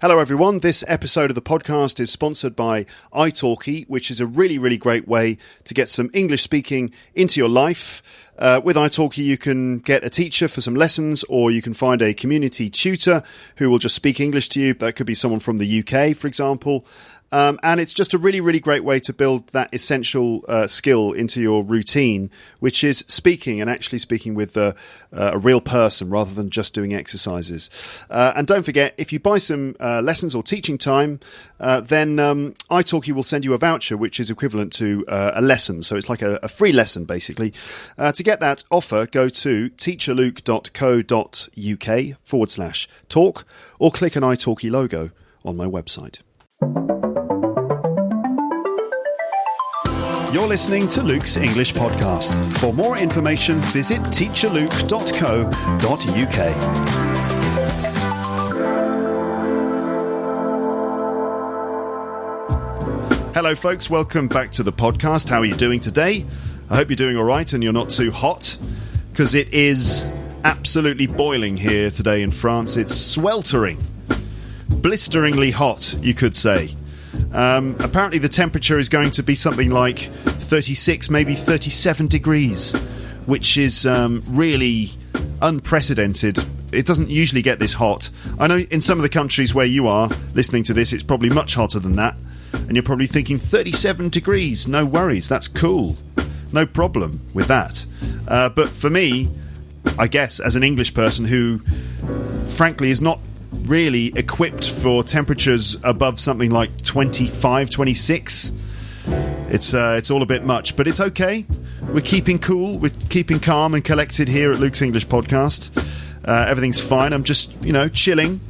Hello everyone, this episode of the podcast is sponsored by italki, which is a really, really great way to get some English speaking into your life. With italki you can get a teacher for some lessons, or you can find a community tutor who will just speak English to you. That could be someone from the UK, for example. And it's just a really, really great way to build that essential skill into your routine, which is speaking and actually speaking with a real person rather than just doing exercises. And don't forget, if you buy some lessons or teaching time, then italki will send you a voucher, which is equivalent to a lesson. So it's like a free lesson, basically. To get that offer, go to teacherluke.co.uk/talk or click an italki logo on my website. You're listening to Luke's English Podcast. For more information, visit teacherluke.co.uk. Hello folks, welcome back to the podcast. How are you doing today? I hope you're doing all right and you're not too hot, because it is absolutely boiling here today in France. It's sweltering, blisteringly hot, you could say. Apparently the temperature is going to be something like 36, maybe 37 degrees, which is really unprecedented. It doesn't usually get this hot. I know in some of the countries where you are listening to this, it's probably much hotter than that. And you're probably thinking 37 degrees, no worries, that's cool. No problem with that. But for me, I guess, as an English person who, frankly, is not really equipped for temperatures above something like 25, 26. It's all a bit much, but it's okay. We're keeping cool, we're keeping calm and collected here at Luke's English Podcast. Everything's fine. I'm just, chilling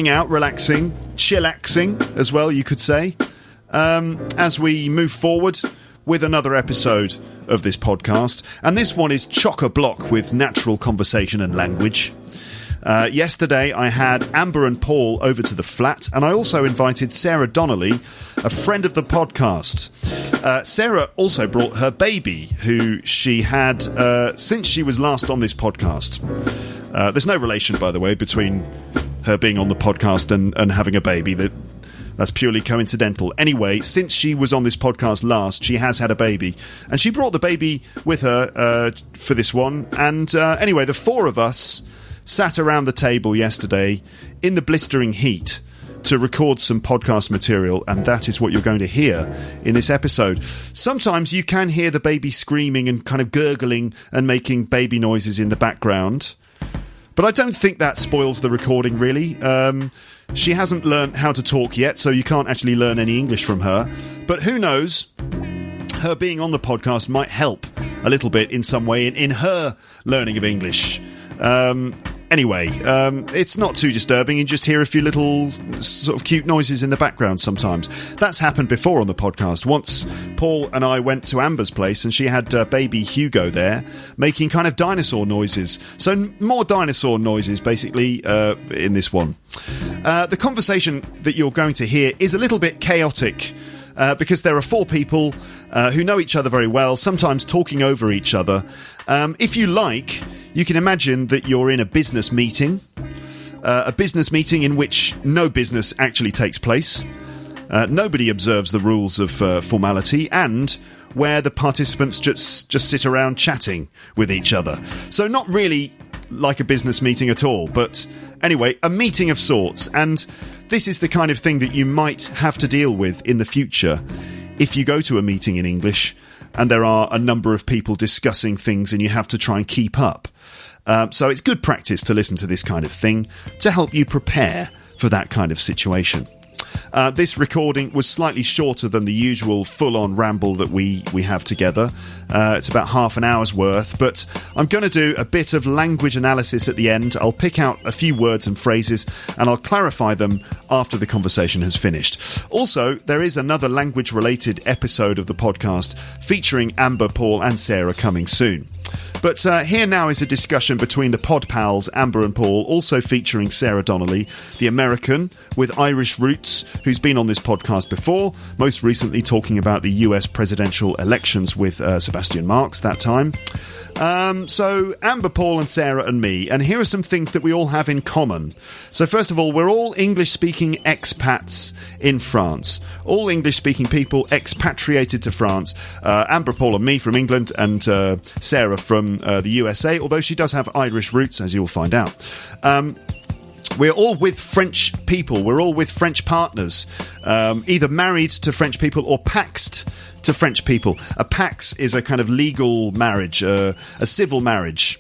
out, relaxing, chillaxing as well, you could say, as we move forward with another episode of this podcast. And this one is chock-a-block with natural conversation and language. Yesterday I had Amber and Paul over to the flat, and I also invited Sarah Donnelly, a friend of the podcast. Sarah also brought her baby, who she had since she was last on this podcast. There's no relation, by the way, between her being on the podcast and having a baby. That's purely coincidental. Anyway, since she was on this podcast last, she has had a baby. And she brought the baby with her for this one. And anyway, the four of us sat around the table yesterday in the blistering heat to record some podcast material, and that is what you're going to hear in this episode. Sometimes you can hear the baby screaming and kind of gurgling and making baby noises in the background, but I don't think that spoils the recording, really. She hasn't learnt how to talk yet, so you can't actually learn any English from her, but who knows, her being on the podcast might help a little bit in some way in her learning of English. Anyway, it's not too disturbing. You just hear a few little sort of cute noises in the background sometimes. That's happened before on the podcast. Once Paul and I went to Amber's place and she had baby Hugo there making kind of dinosaur noises. So more dinosaur noises basically in this one. The conversation that you're going to hear is a little bit chaotic because there are four people who know each other very well, sometimes talking over each other. If you like, you can imagine that you're in a business meeting in which no business actually takes place. Nobody observes the rules of formality, and where the participants just sit around chatting with each other. So not really like a business meeting at all, but anyway, a meeting of sorts. And this is the kind of thing that you might have to deal with in the future if you go to a meeting in English and there are a number of people discussing things and you have to try and keep up. So it's good practice to listen to this kind of thing to help you prepare for that kind of situation. This recording was slightly shorter than the usual full-on ramble that we have together. It's about half an hour's worth, but I'm going to do a bit of language analysis at the end. I'll pick out a few words and phrases, and I'll clarify them after the conversation has finished. Also, there is another language-related episode of the podcast featuring Amber, Paul and Sarah coming soon. But here now is a discussion between the podpals, Amber and Paul, also featuring Sarah Donnelly, the American with Irish roots, who's been on this podcast before, most recently talking about the US presidential elections with Sebastian Marks that time. So Amber, Paul and Sarah and me, and here are some things that we all have in common. So first of all, we're all English-speaking expats in France. All English-speaking people expatriated to France. Amber, Paul and me from England, and Sarah from the USA, although she does have Irish roots, as you'll find out. We're all with French people. We're all with French partners, either married to French people or paxed to French people. A pax is a kind of legal marriage, a civil marriage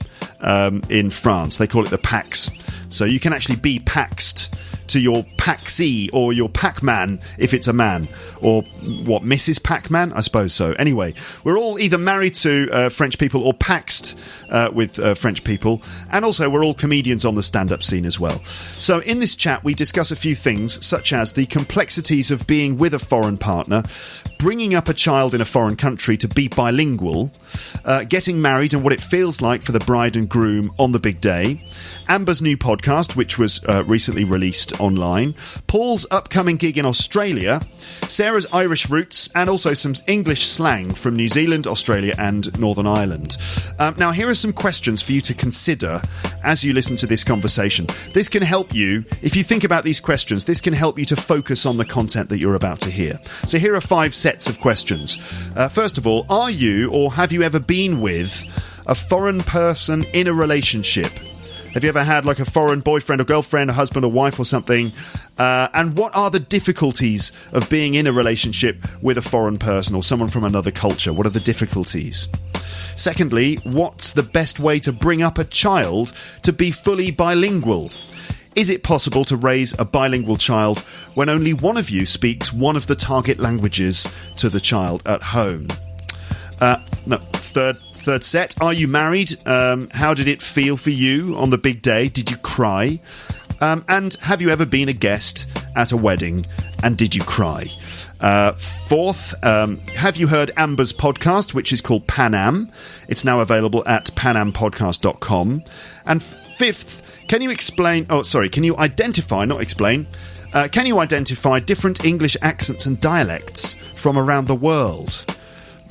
in France. They call it the pax. So you can actually be paxed to your Paxi or your Pac-Man if it's a man. Or what, Mrs. Pac-Man? I suppose so. Anyway, we're all either married to French people or paxed with French people. And also we're all comedians on the stand-up scene as well. So in this chat we discuss a few things such as the complexities of being with a foreign partner, bringing up a child in a foreign country to be bilingual, getting married and what it feels like for the bride and groom on the big day, Amber's new podcast, which was recently released online, Paul's upcoming gig in Australia, Sarah's Irish roots, and also some English slang from New Zealand, Australia and Northern Ireland. Now, here are some questions for you to consider as you listen to this conversation. This can help you, if you think about these questions, this can help you to focus on the content that you're about to hear. So here are 5 sets of questions. First of all, are you or have you ever been with a foreign person in a relationship? Have you ever had like a foreign boyfriend or girlfriend, a husband or wife or something? And what are the difficulties of being in a relationship with a foreign person or someone from another culture? What are the difficulties? Secondly, what's the best way to bring up a child to be fully bilingual? Is it possible to raise a bilingual child when only one of you speaks one of the target languages to the child at home? Third set, are you married? How did it feel for you on the big day? Did you cry? And have you ever been a guest at a wedding and did you cry? Fourth, have you heard Amber's podcast, which is called Pan Am? It's now available at panampodcast.com. And fifth, can you identify different English accents and dialects from around the world?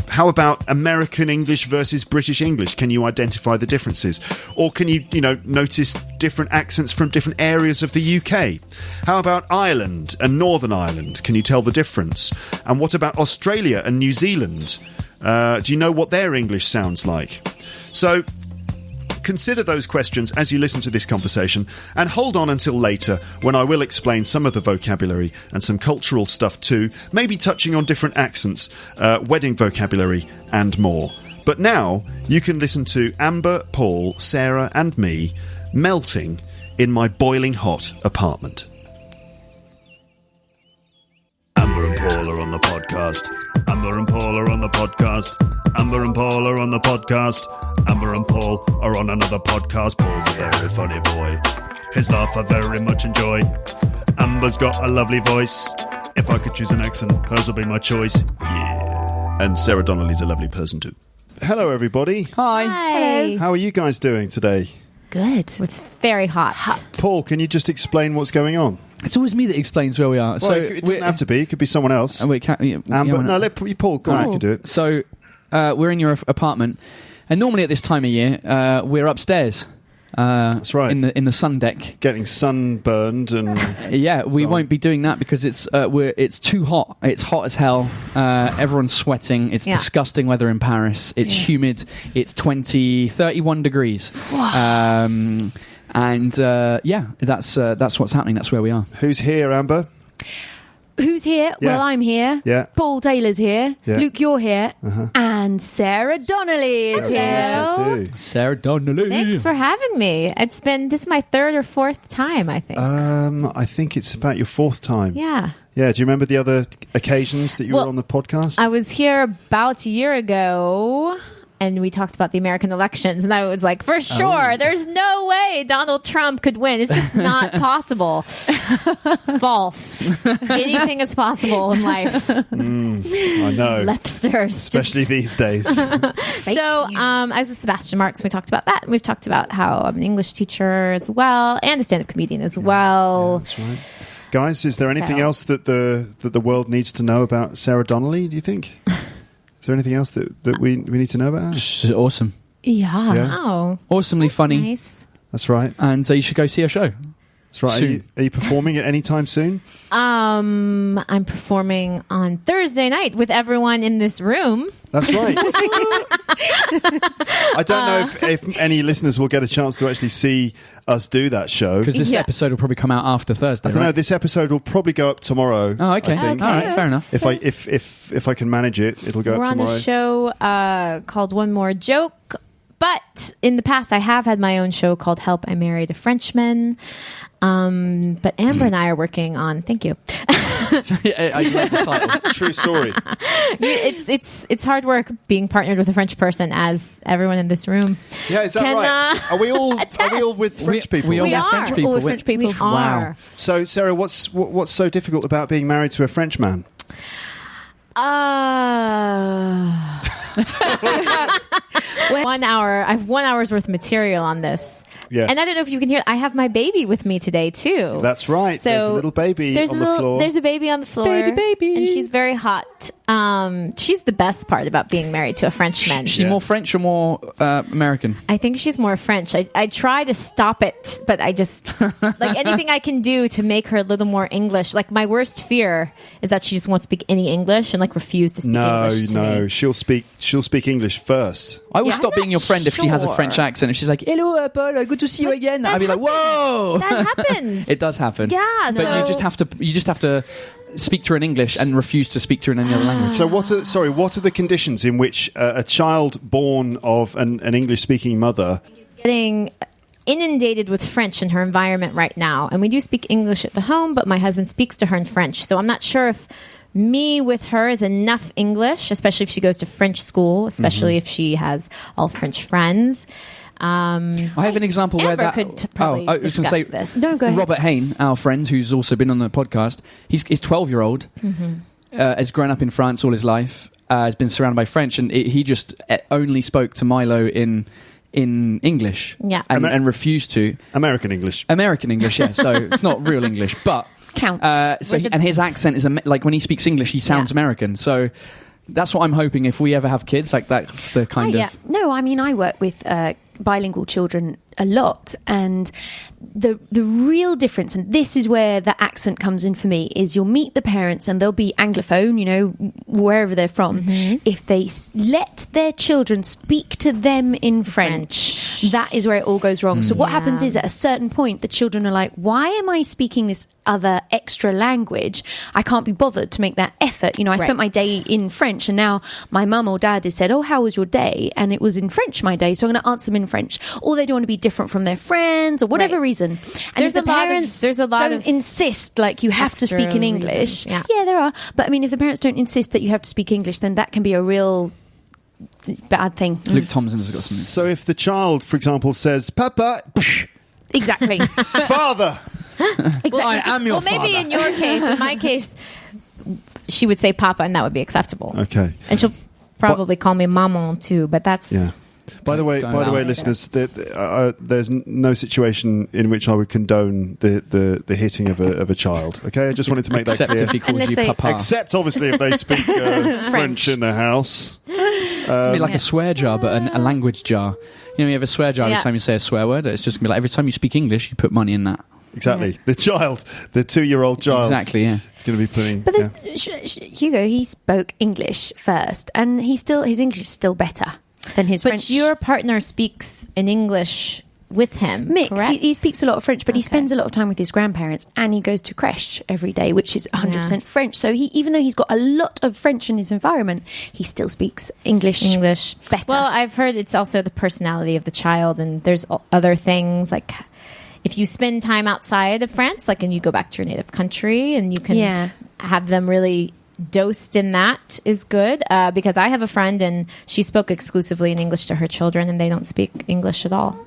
How about American English versus British English? Can you identify the differences? Or can you, notice different accents from different areas of the UK? How about Ireland and Northern Ireland? Can you tell the difference? And what about Australia and New Zealand? Do you know what their English sounds like? So consider those questions as you listen to this conversation and hold on until later when I will explain some of the vocabulary and some cultural stuff too, maybe touching on different accents, wedding vocabulary and more. But now you can listen to Amber, Paul, Sarah and me melting in my boiling hot apartment. Amber and Paul are on the podcast. Amber and Paul are on the podcast. Amber and Paul are on the podcast. Amber and Paul are on another podcast. Paul's a very funny boy. His laugh I very much enjoy. Amber's got a lovely voice. If I could choose an accent, hers will be my choice. Yeah. And Sarah Donnelly's a lovely person too. Hello, everybody. Hi. Hello. How are you guys doing today? Good. It's very hot. Paul, can you just explain what's going on? It's always me that explains where we are. Well, it doesn't have to be. It could be someone else. Amber, no, let Paul go on. You can do it. So we're in your apartment, and normally at this time of year, we're upstairs. That's right. In the sun deck, getting sunburned and yeah, we won't be doing that because it's too hot. It's hot as hell. Everyone's sweating. It's disgusting weather in Paris. It's humid. It's 31 degrees. Wow. And that's what's happening. That's where we are. Who's here, Amber? Who's here? Yeah. Well, I'm here. Yeah. Paul Taylor's here. Yeah. Luke, you're here. Uh-huh. And Sarah Donnelly is here. Sarah Donnelly. Thanks for having me. This is my 3rd or 4th time, I think. I think it's about your 4th time. Yeah. Yeah, do you remember the other occasions that you were on the podcast? I was here about a year ago, and we talked about the American elections, and I was like, for sure, there's no way Donald Trump could win. It's just not possible. False. Anything is possible in life. I know. Lepsters. Especially these days. So I was with Sebastian Marks. We talked about that. And we've talked about how I'm an English teacher as well, and a stand-up comedian as well. Yeah, that's right. Guys, is there anything else that the world needs to know about Sarah Donnelly, do you think? Is there anything else that we need to know about her? She's awesome. Yeah. Oh, Awesomely funny. nice. That's right. And so you should go see her show. That's right. Soon. Are you performing at any time soon? I'm performing on Thursday night with everyone in this room. That's right. I don't know if any listeners will get a chance to actually see us do that show. Because this episode will probably come out after Thursday, I don't right? know. This episode will probably go up tomorrow. Oh, okay. I think. All right, fair enough. If I can manage it, it'll go We're up on tomorrow. a show called One More Joke. But in the past, I have had my own show called Help, I Married a Frenchman. But Amber and I are working on... Thank you. I like the title. True story. It's hard work being partnered with a French person, as everyone in this room. Yeah, is that Can, right? Are we all with French people? We all We with are. French people. All with French people. We are. Wow. So, Sarah, what's so difficult about being married to a French man? I have 1 hour's worth of material on this. Yes. And I don't know if you can hear, I have my baby with me today too. That's right. So there's a little baby on the floor. There's a baby on the floor. Baby. And she's very hot. She's the best part about being married to a Frenchman. Is she more French or more American? I think she's more French. I try to stop it, but I just like anything I can do to make her a little more English. Like my worst fear is that she just won't speak any English and like refuse to speak English to me. She'll speak English first. I will Yeah, stop I'm being your not friend if she has a sure. French accent. If she's like, "Hello, Paul, good to see you again," I'd be like, "Whoa!" That happens. It does happen. Yeah, but so- you just have to speak to her in English and refuse to speak to her in any other language. So what are the conditions in which a child born of an English-speaking mother? Getting inundated with French in her environment right now. And we do speak English at the home, but my husband speaks to her in French. So I'm not sure if me with her is enough English, especially if she goes to French school, especially if she has all French friends. I have an example where Amber that. could probably I was discuss going to say, this. No, go ahead. Robert Hain, our friend, who's also been on the podcast, he's 12-year-old, has grown up in France all his life, has been surrounded by French, and he just only spoke to Milo in English, Yeah. and refused to American English. American English. Yeah, so it's not real English, but Counts. and his accent is like when he speaks English, he sounds American. So that's what I'm hoping if we ever have kids, like that's the kind of. No, I mean, I work with bilingual children a lot, and the real difference, and this is where the accent comes in for me, is you'll meet the parents and they'll be Anglophone, you know, wherever they're from. If they let their children speak to them in French, that is where it all goes wrong. So what happens is at a certain point the children are like, why am I speaking this other extra language? I can't be bothered to make that effort. You know, I spent my day in French, and now my mum or dad has said, oh, how was your day? And it was in French my day, so I'm going to answer them in French. Or they don't want to be different from their friends or whatever reason. And There's if the a lot of- parents there's a lot don't of insist like you have to extra speak in English. reasons, yeah. There are. But I mean, if the parents don't insist that you have to speak English, then that can be a real bad thing. Luke Thompson's got something. So if the child, for example, says "Papa," Exactly. "Father," Well, I am your Well, maybe father. in your case, in my case, she would say Papa, and that would be acceptable. okay. And she'll probably call me Maman too, but that's Yeah. By the way, Don't allow it. listeners, there's no situation in which I would condone the hitting of a child. Okay, I just wanted to make that Except clear. if he calls Unless you they- Papa. Except obviously if they speak French in the house. It's gonna be like a swear jar, but a language jar. You know, you have a swear jar every Yeah. time you say a swear word. It's just gonna be like every time you speak English, you put money in that. Exactly. The 2-year-old child. Exactly, yeah. Is going to be putting. But there's Hugo, he spoke English first, and his English is still better than his But French. your partner speaks in English with him, Mix. correct? He speaks a lot of French, but he Okay. spends a lot of time with his grandparents, and he goes to creche every day, which is 100% French. So even though he's got a lot of French in his environment, he still speaks English better. Well, I've heard it's also the personality of the child, and there's other things like if you spend time outside of France, like, and you go back to your native country, and you can have them really dosed in that is good. Because I have a friend, and she spoke exclusively in English to her children, and they don't speak English at all.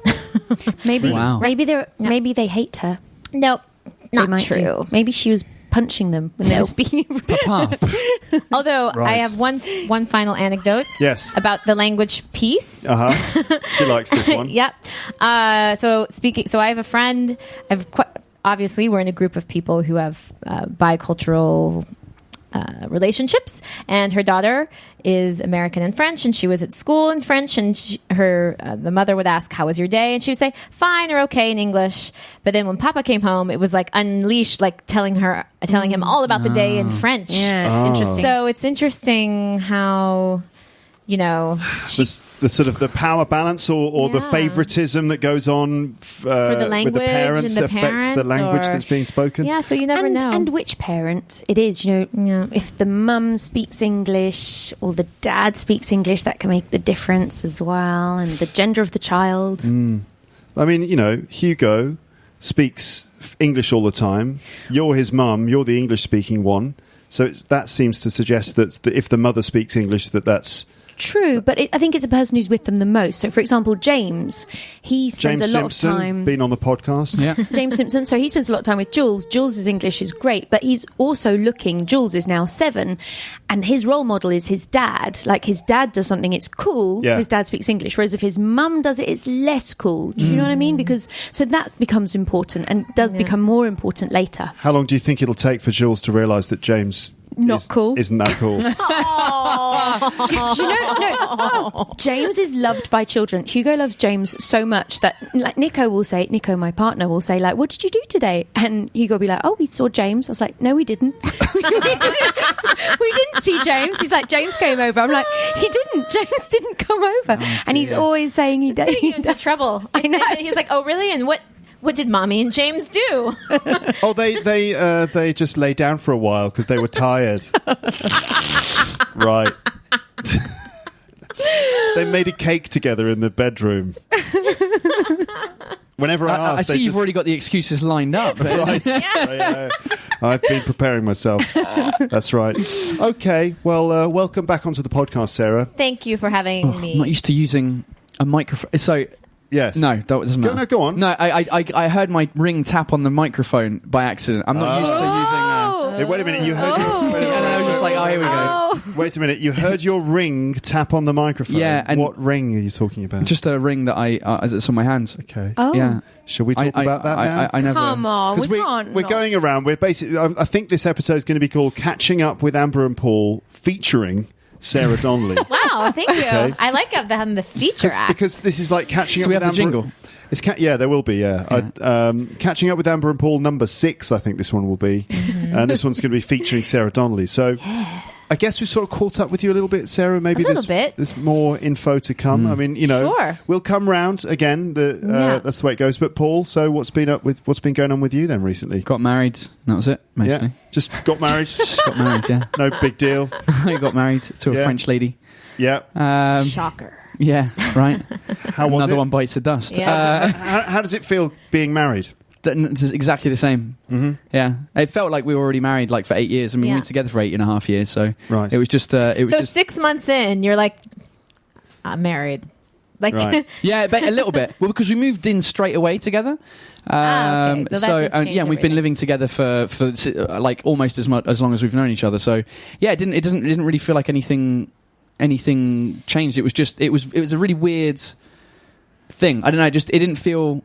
maybe Wow. maybe they hate her. Nope, They not might true. do. Maybe she was punching them when they were speaking. Papa. Although Right. I have one final anecdote. Yes. About the language piece. She likes this one. Yep. So I have a friend. obviously we're in a group of people who have bicultural relationships, and her daughter is American and French, and she was at school in French, and the mother would ask, how was your day? And she would say fine or okay in English, but then when Papa came home, it was like unleashed, like telling him all about the day in French. Yeah, it's interesting. So it's interesting how, you know, the sort of the power balance or the favoritism that goes on for the language with the parents and the affects the language or- that's being spoken. yeah, so you never know. And which parent it is, you know, if the mum speaks English or the dad speaks English, that can make the difference as well, and the gender of the child. I mean, you know, Hugo speaks English all the time. You're his mum. You're the English-speaking one. So that seems to suggest that if the mother speaks English, that's... True, but I think it's a person who's with them the most. So, for example, James, he spends James a lot Simpson, of time... been on the podcast. Yeah. James Simpson, so he spends a lot of time with Jules. Jules' English is great, but he's also Jules is now 7, and his role model is his dad. Like, his dad does something, it's cool, his dad speaks English, whereas if his mum does it, it's less cool. Do you know what I mean? So that becomes important, and does become more important later. How long do you think it'll take for Jules to realise that James Cool. isn't that cool? Do you know, no, James is loved by children. Hugo loves James so much that, like, Nico, my partner, will say, like, what did you do today? And Hugo will be like, oh, we saw James. I was like, no, we didn't. we didn't see James. He's like, James came over. I'm like, he didn't. James didn't come over. And he's always saying he did. into trouble. I know. He's like, oh, really? And what did Mommy and James do? Oh, they just lay down for a while because they were tired. Right. They made a cake together in the bedroom. Whenever I ask, I see you've already got the excuses lined up. Right. Yeah. I've been preparing myself. That's right. Okay. Well, welcome back onto the podcast, Sarah. Thank you for having me. I'm not used to using a microphone. So, yes. No, that doesn't matter. No, go on. No, I heard my ring tap on the microphone by accident. I'm not used to using... Hey, wait a minute. You heard your... and I was just like, oh, here we go. Wait a minute. You heard your ring tap on the microphone. Yeah, and what ring are you talking about? Just a ring that it's on my hand. Okay. Oh. Yeah. Shall we talk about that now? I never... Come on, we can't. We're going around. We're basically... I think this episode is going to be called Catching Up with Amber and Paul, featuring Sarah Donnelly. Wow, thank you. Okay. I like the feature act. Because this is like catching up Do we with have the Amber. jingle? It's there will be, yeah. Catching Up with Amber and Paul number 6, I think this one will be. And this one's going to be featuring Sarah Donnelly. So I guess we've sort of caught up with you a little bit, Sarah. Maybe there's more info to come. I mean, you know, Sure. We'll come round again. That's the way it goes. But Paul, so what's been going on with you then recently? Got married. That was it, mostly. Yeah, just got married. Just got married, yeah. No big deal. I got married to a French lady. Yeah. Shocker. Yeah, right. How was Another it? one bites the dust. Yeah. How does it feel being married? It's exactly the same. Mm-hmm. Yeah, it felt like we were already married like for 8 years. I mean, we were together for 8.5 years. So right. It was just. So 6 months in, you're like, I'm married. Like, right. Yeah, but a little bit. Well, because we moved in straight away together. Okay. Well, that does change yeah, we've been everything. living together for like almost as long as we've known each other. So yeah, it didn't really feel like anything changed. It was a really weird thing. I don't know. It didn't feel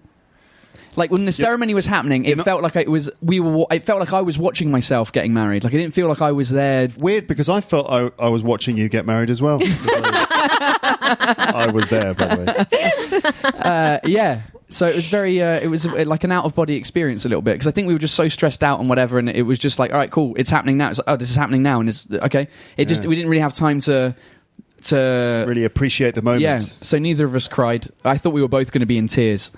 like when the ceremony was happening. It felt like it felt like I was watching myself getting married. Like I didn't feel like I was there. Weird, because I felt I was watching you get married as well. I was there, by the way. Yeah. So it was very, it was like an out of body experience a little bit, because I think we were just so stressed out and whatever, and it was just like, all right, cool, it's happening now. It's like, oh, this is happening now, and it's okay. We didn't really have time to really appreciate the moment. Yeah. So neither of us cried. I thought we were both going to be in tears.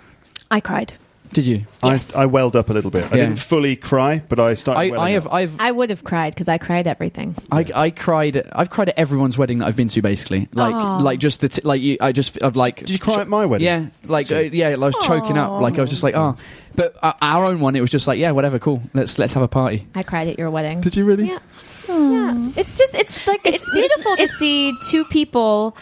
I cried. Did you? Yes. I welled up a little bit. I didn't fully cry, but I started welling up. I would have cried because I cried everything. I cried. I've cried at everyone's wedding that I've been to, basically. Like just the Did you cry at my wedding? Yeah, I was choking up. Like I was just like, oh. But our own one, it was just like, yeah, whatever, cool. Let's have a party. I cried at your wedding. Did you really? Yeah. Yeah. It's beautiful to see two people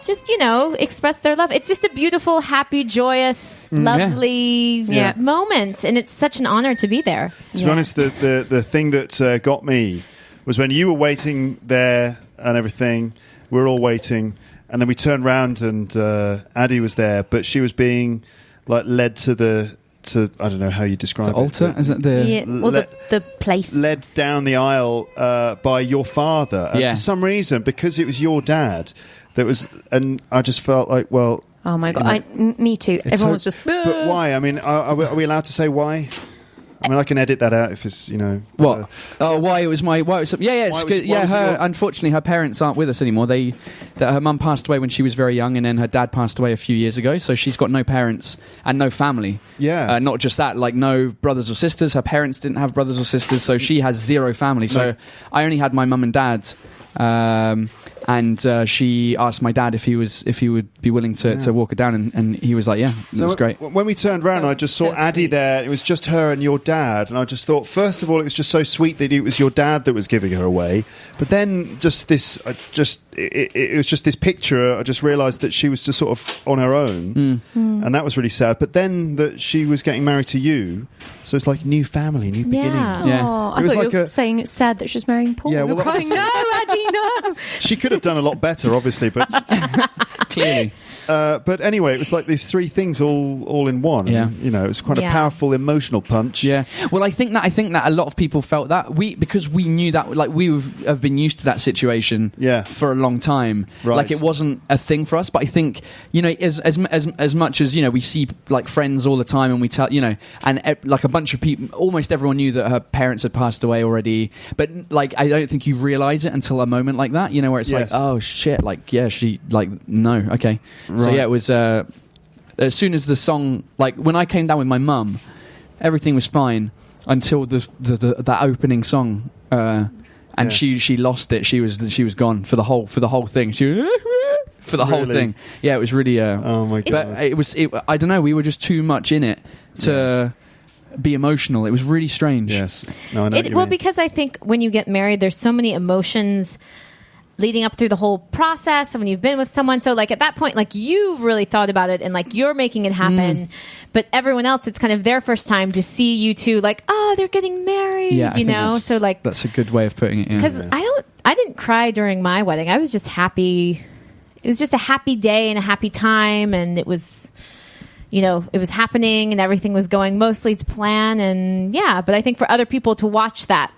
just, express their love. It's just a beautiful, happy, joyous, lovely moment. And it's such an honor to be there. To be honest, the thing that got me was when you were waiting there and everything, we were all waiting, and then we turned round and Addie was there, but she was being like led to to I don't know how you describe the altar? Is it the the place led down the aisle by your father? And Yeah. for some reason, because it was your dad, and I just felt like, well. Oh my god! Me too. Everyone was just. But why? I mean, are we allowed to say why? I mean, I can edit that out if it's what? Why it was my? Why it was? Yeah. Unfortunately, her parents aren't with us anymore. Her mum passed away when she was very young, and then her dad passed away a few years ago. So she's got no parents and no family. Yeah. Not just that, like no brothers or sisters. Her parents didn't have brothers or sisters, so she has zero family. So I only had my mum and dad. And she asked my dad if he would be willing to walk her down, and he was like, yeah, that's great. When we turned round, I just saw Addie there. It was just her and your dad, and I just thought, first of all, it was just so sweet that it was your dad that was giving her away. But then just this, it was just this picture. I just realised that she was just sort of on her own, and that was really sad. But then that she was getting married to you, so it's like new family, new beginnings. Yeah. Oh, I thought you were saying it's sad that she's marrying Paul. Yeah, well, you're crying. No, Addie, no. She could have done a lot better, obviously, but Clearly. But anyway, it was like these three things all in one. Yeah. And, it was quite a powerful emotional punch. Yeah. Well, I think that a lot of people felt that because we knew that, like, we have been used to that situation for a long time. Right. Like, it wasn't a thing for us. But I think as much as we see like friends all the time, and we tell and like a bunch of people, almost everyone knew that her parents had passed away already. But like, I don't think you realise it until a moment like that. Where it's like, oh shit, like she no, okay. Right. So yeah, it was as soon as the song, like when I came down with my mum, everything was fine until that opening song, and she lost it. She was gone for the whole thing. For the whole thing. Yeah, it was really. Oh my god! But it was. I don't know. We were just too much in it to be emotional. It was really strange. Yes. No, I know. What you mean. Because I think when you get married, there's so many emotions leading up through the whole process when you've been with someone. So like at that point, like you've really thought about it and like you're making it happen. But everyone else, it's kind of their first time to see you two like, oh, they're getting married, So like that's a good way of putting it. Because I didn't cry during my wedding. I was just happy. It was just a happy day and a happy time, and it was, it was happening and everything was going mostly to plan. And but I think for other people to watch that,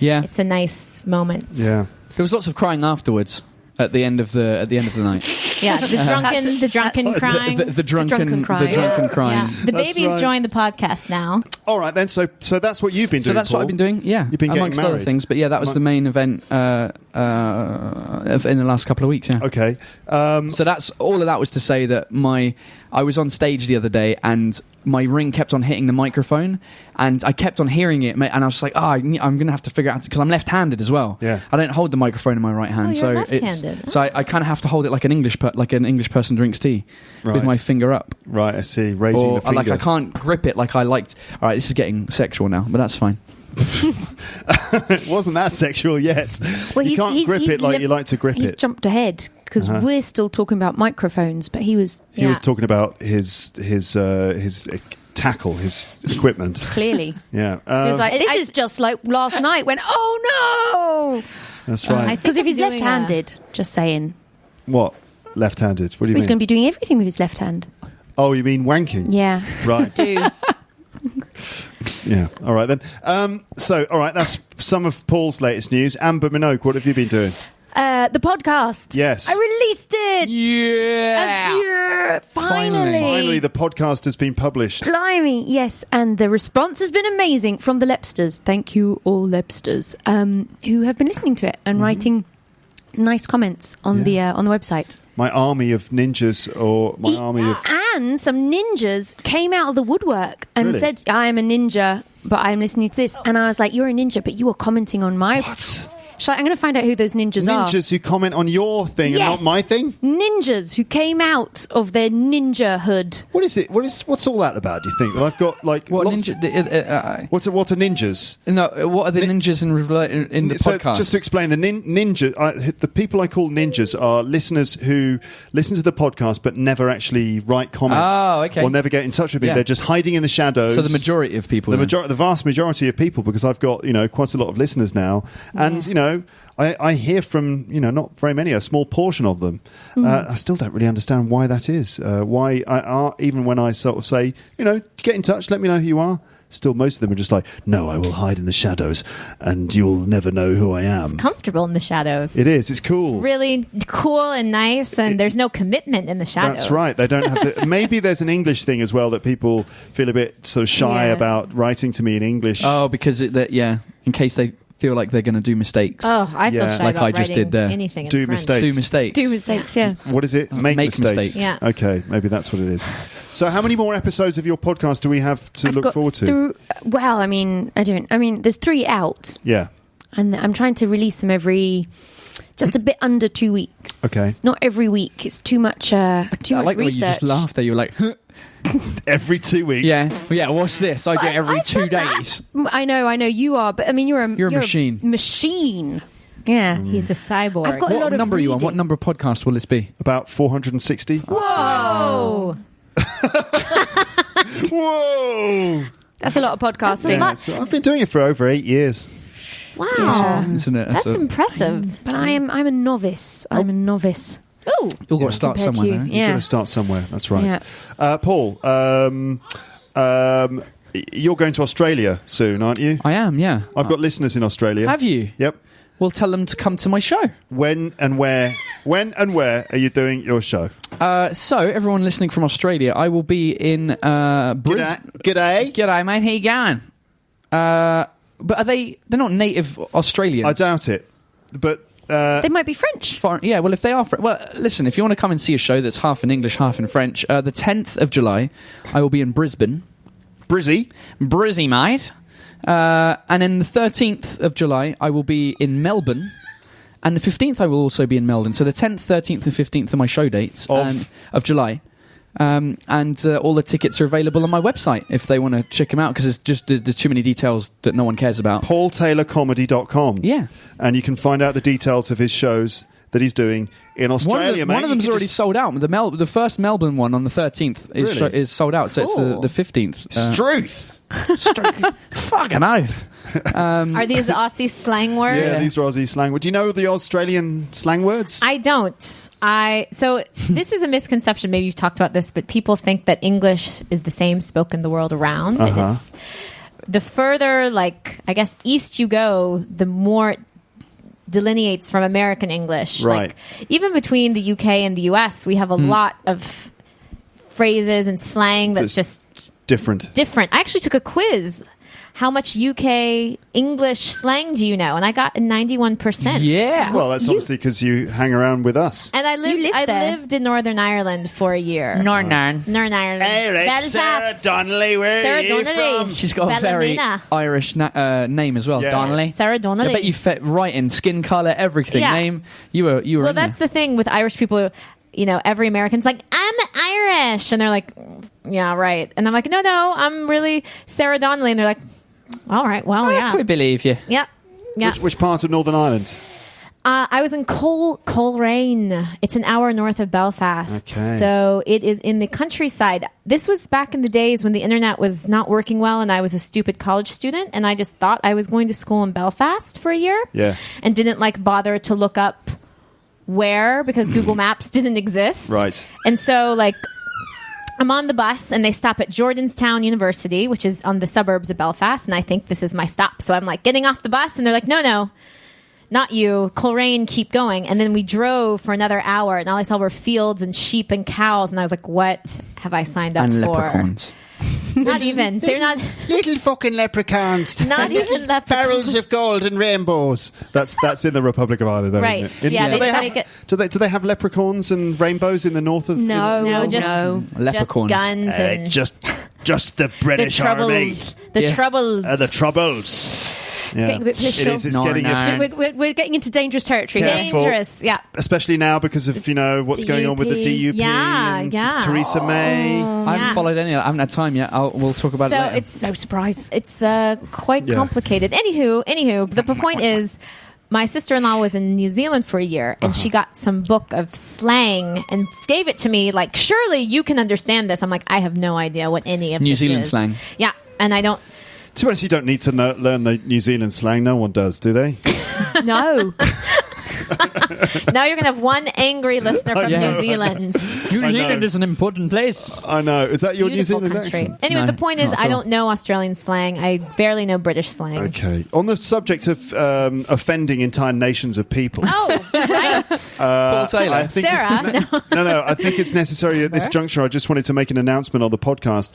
it's a nice moment. Yeah. There was lots of crying afterwards at the end of the night. Yeah, the drunken crying. The drunken crying. Yeah. The baby's joined the podcast now. All right, then. So that's what you've been doing. So that's Paul. what I've been doing. Yeah, you've been amongst getting married. other things. But yeah, that was the main event in the last couple of weeks. Yeah. Okay. So that's all of that was to say that I was on stage the other day and my ring kept on hitting the microphone, and I kept on hearing it, and I was just like, I'm going to have to figure out, because I'm left-handed as well. Yeah. I don't hold the microphone in my right hand, you're left-handed. So I kind of have to hold it like an English person drinks tea, with my finger up. Right, I see. Raising the finger. Like I can't grip it like I liked. All right, this is getting sexual now, but that's fine. It wasn't that sexual yet. Well, you can't grip it like you like to grip it. He's jumped ahead because we're still talking about microphones, but he was talking about his tackle, his equipment. Clearly. Yeah. So he was like, this is just like last night when, oh no! That's right. Because if he's left-handed, just saying. What? Left-handed? What do you mean? He's going to be doing everything with his left hand. Oh, you mean wanking? Yeah. Right. Do. Yeah. All right then. All right, that's some of Paul's latest news. Amber Minogue, what have you been doing? The podcast. Yes. I released it. Yeah. Finally, the podcast has been published. Blimey, yes, and the response has been amazing from the Lepsters. Thank you, all Lepsters, who have been listening to it and writing nice comments on the website. My army of ninjas, or my army of... And some ninjas came out of the woodwork and said, I am a ninja, but I'm listening to this. And I was like, you're a ninja, but you were commenting on my... What? I'm going to find out who those ninjas are. Ninjas who comment on your thing and not my thing? Ninjas who came out of their ninja hood. What is it? What's all that about, do you think? Well, I've got like... What lots... ninja... What's a ninjas? No, what are the ninjas in the podcast? Just to explain, the ninja... the people I call ninjas are listeners who listen to the podcast but never actually write comments. Oh, okay. Or never get in touch with me. Yeah. They're just hiding in the shadows. So the majority of people... The vast majority of people, because I've got, quite a lot of listeners now. And, I hear from, not very many, a small portion of them. I still don't really understand why that is. Even when I sort of say, get in touch, let me know who you are. Still, most of them are just like, no, I will hide in the shadows and you'll never know who I am. It's comfortable in the shadows. It is. It's cool. It's really cool and nice, and there's no commitment in the shadows. That's right. They don't have to. Maybe there's an English thing as well that people feel a bit sort of shy about writing to me in English. Oh, because, in case they feel like they're going to do mistakes. Oh, I feel shy like about I just writing did there. anything in Do French. mistakes. Do mistakes. Yeah. What is it? Make mistakes. Yeah. Okay, maybe that's what it is. So how many more episodes of your podcast do we have to look forward to? There's 3 out. Yeah. And I'm trying to release them just a bit under 2 weeks. Okay. Not every week. It's too much I like the way research. you just laughed there. You're like, Every 2 weeks. yeah, what's this? I do it every 2 days. I know you are, but I mean you're a machine. Machine. Yeah. He's a cyborg. I've got a lot What of number are you on? reading. What number of podcast will this be? About 460. Whoa! Whoa! That's a lot of podcasting. Yeah, so I've been doing it for over 8 years. Wow. Isn't it? That's impressive. But I'm a novice. I'm a novice. Ooh. You've got to start Compared somewhere. to though. you. You've Yeah. got to start somewhere. That's right. Yeah. Paul, you're going to Australia soon, aren't you? I am, yeah. I've got listeners in Australia. Have you? Yep. We'll tell them to come to my show. When and where are you doing your show? So, everyone listening from Australia, I will be in Brisbane. G'day. G'day, mate. How you going? But they're not native Australians. I doubt it. But They might be French. Yeah, well, if they are... Well, listen, if you want to come and see a show that's half in English, half in French, the 10th of July, I will be in Brisbane. Brizzy. Brizzy, mate. And then the 13th of July, I will be in Melbourne. And the 15th, I will also be in Melbourne. So the 10th, 13th, and 15th are my show dates of July. And all the tickets are available on my website if they want to check them out, because there's too many details that no one cares about. PaulTaylorComedy.com. Yeah. And you can find out the details of his shows that he's doing in Australia, One of them's already sold out. The first Melbourne one on the 13th is sold out, so Cool. it's the 15th. Struth. Fucking oath. Are these Aussie slang words? Yeah, these are Aussie slang. Do you know the Australian slang words? I don't. So this is a misconception. Maybe you've talked about this, but people think that English is the same spoken the world around. And it's the further, east you go, the more it delineates from American English. Right. Even between the UK and the US, we have a lot of phrases and slang that's just different. I actually took a quiz. How much UK English slang do you know? And I got a 91%. Yeah. Well, that's obviously because you hang around with us. And I lived there. lived in Northern Ireland for a year. Northern. Northern Ireland. Hey, it's Sarah Belfast. Donnelly. Where Sarah are you Donnelly. from? She's got a very Ballymena. Irish name as well, Yeah. Donnelly. Sarah Donnelly. I bet you fit right in skin colour, everything. Yeah. Name. You were. Well, in that's there. the thing with Irish people. Every American's like, I'm Irish. And they're like, yeah, right. And I'm like, no, I'm really Sarah Donnelly. And they're like, all right, well, yeah. We believe you. Yep. Yeah. Which part of Northern Ireland? I was in Coleraine. It's an hour north of Belfast. Okay. So it is in the countryside. This was back in the days when the internet was not working well and I was a stupid college student and I just thought I was going to school in Belfast for a year. Yeah. And didn't bother to look up where because Google Maps didn't exist. Right. And so I'm on the bus and they stop at Jordanstown University, which is on the suburbs of Belfast. And I think this is my stop. So I'm getting off the bus and they're like, no, not you. Coleraine, keep going. And then we drove for another hour and all I saw were fields and sheep and cows. And I was like, what have I signed up And for? leprechauns. Not even. They're not Little fucking leprechauns. Not even leprechauns. Barrels of gold and rainbows. That's in the Republic of Ireland, though, Right. isn't it? Yeah, do they they just have make it- do they have leprechauns and rainbows in the north of? No, just Leprechauns. guns and just the the British Army. troubles. The Yeah. troubles. The troubles. It's getting a bit political. It is. It's No, getting no. So we're getting into dangerous territory here. Careful. Dangerous, yeah. Especially now because of what's going on with the DUP Yeah, and yeah. Theresa May. I haven't followed any of that. I haven't had time yet. We'll talk about it So later. it's No surprise. It's quite Yeah. complicated. Anywho, the point is, my sister-in-law was in New Zealand for a year, and she got some book of slang and gave it to me. Surely you can understand this. I'm like, I have no idea what any of New this Zealand is. slang. Yeah, and I don't. To be honest, you don't need to learn the New Zealand slang. No one does, do they? No. Now you're going to have one angry listener from New Zealand. New Zealand is an important place. I know. Is that your New Beautiful Zealand country. accent? Anyway, No, the point is, not at I all. don't know Australian slang. I barely know British slang. Okay. On the subject of offending entire nations of people. Oh, right. Paul Taylor. I think Sarah. No. I think it's necessary at this juncture. I just wanted to make an announcement on the podcast.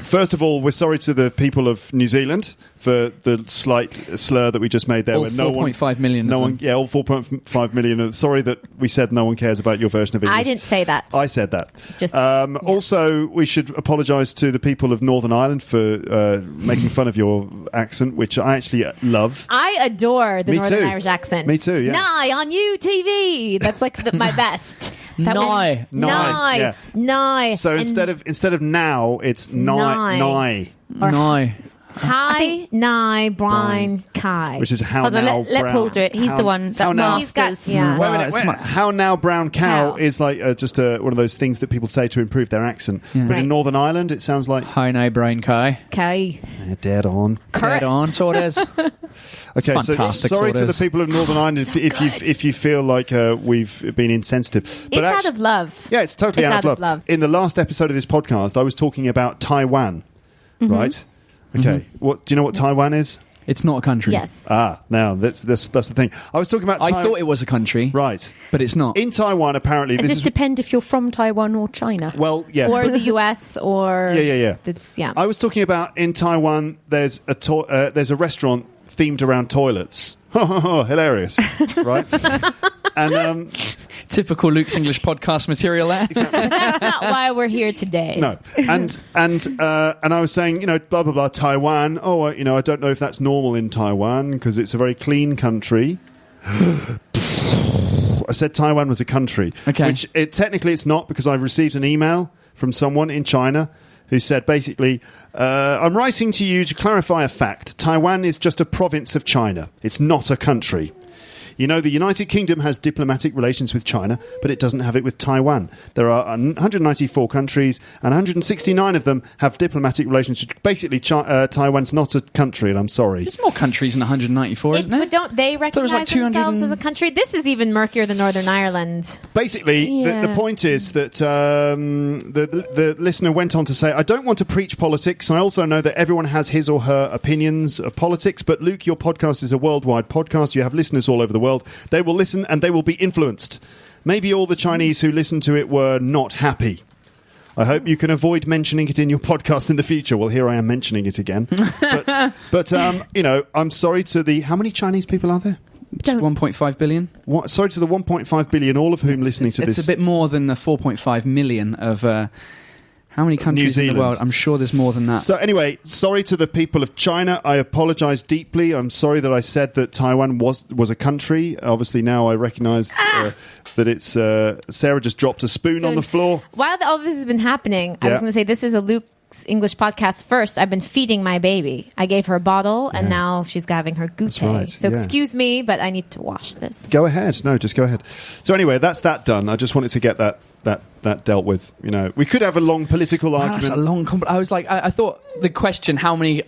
First of all, we're sorry to the people of New Zealand for the slight slur that we just made there. All where no one, 4.5 million. no of one, them. yeah, all 4.5 million. Sorry that we said no one cares about your version of English. I didn't say that. I said that. Just- Also, we should apologise to the people of Northern Ireland for making fun of your accent, which I actually love. I adore the Me Northern too. Irish accent. Me too, yeah. Nye on UTV. That's like my best. Nye. Nye, yeah. Nye. So And instead of now, it's Nye. nigh, Nye. Hi, Nye, Brian, Kai. which is how Hold on, now. let brown, Paul do it. He's how- the one how that now. He's got- masters. yeah. Wait a Well, minute. it's Wait, my- how now brown cow Cow. is like just one of those things that people say to improve their accent. But Right. in Northern Ireland, it sounds like Hi, no brain, Kai. Kai. dead on. Correct. Dead on, so it is. Okay, so fantastic, sorry so to it the is. people of Northern Ireland if you feel like we've been insensitive. It's out of love. Yeah, it's totally It's out of love. In the last episode of this podcast, I was talking about Taiwan, right? Okay, what do you know what Taiwan is? It's not a country. Yes. Now that's the thing. I was talking about. I thought it was a country, right. but it's not. In Taiwan, apparently, Does this depend if you're from Taiwan or China? well, yes. Or the US or... Yeah. It's, yeah. I was talking about in Taiwan. There's a restaurant themed around toilets. Hilarious, right? And Typical Luke's English podcast material there. That's not why we're here today. no, and I was saying, blah blah blah, Taiwan. Oh, I don't know if that's normal in Taiwan because it's a very clean country. I said Taiwan was a country, Okay. which technically it's not because I've received an email from someone in China who said basically, I'm writing to you to clarify a fact. Taiwan is just a province of China. It's not a country. The United Kingdom has diplomatic relations with China, but it doesn't have it with Taiwan. There are 194 countries, and 169 of them have diplomatic relations. Basically, Taiwan's not a country, and I'm sorry. There's more countries than 194, isn't there? But don't they Thought it recognize was like 200 themselves and- as a country? This is even murkier than Northern Ireland. Basically, the Yeah. point is that the listener went on to say, I don't want to preach politics, and I also know that everyone has his or her opinions of politics, but Luke, your podcast is a worldwide podcast. You have listeners all over the world. They will listen and they will be influenced. Maybe all the Chinese who listened to it were not happy. I hope you can avoid mentioning it in your podcast in the future. Well, here I am mentioning it again. But I'm sorry to how many Chinese people are there? 1.5 billion. Sorry to the 1.5 billion, all of whom listening to this. It's a bit more than the 4.5 million of... how many countries in the Zealand. world? I'm sure there's more than that. So anyway, sorry to the people of China. I apologise deeply. I'm sorry that I said that Taiwan was a country. Obviously now I recognise that it's... Sarah just dropped a spoon on the floor. While all this has been happening, I was Yeah. going to say this is a Luke's English podcast first. I've been feeding my baby. I gave her a bottle, and now she's having her goûter. right, So yeah. excuse me, but I need to wash this. Go ahead. No, just go ahead. So anyway, that's that done. I just wanted to get that dealt with. We could have a long political argument. That's a long. I was like, I thought the question, how many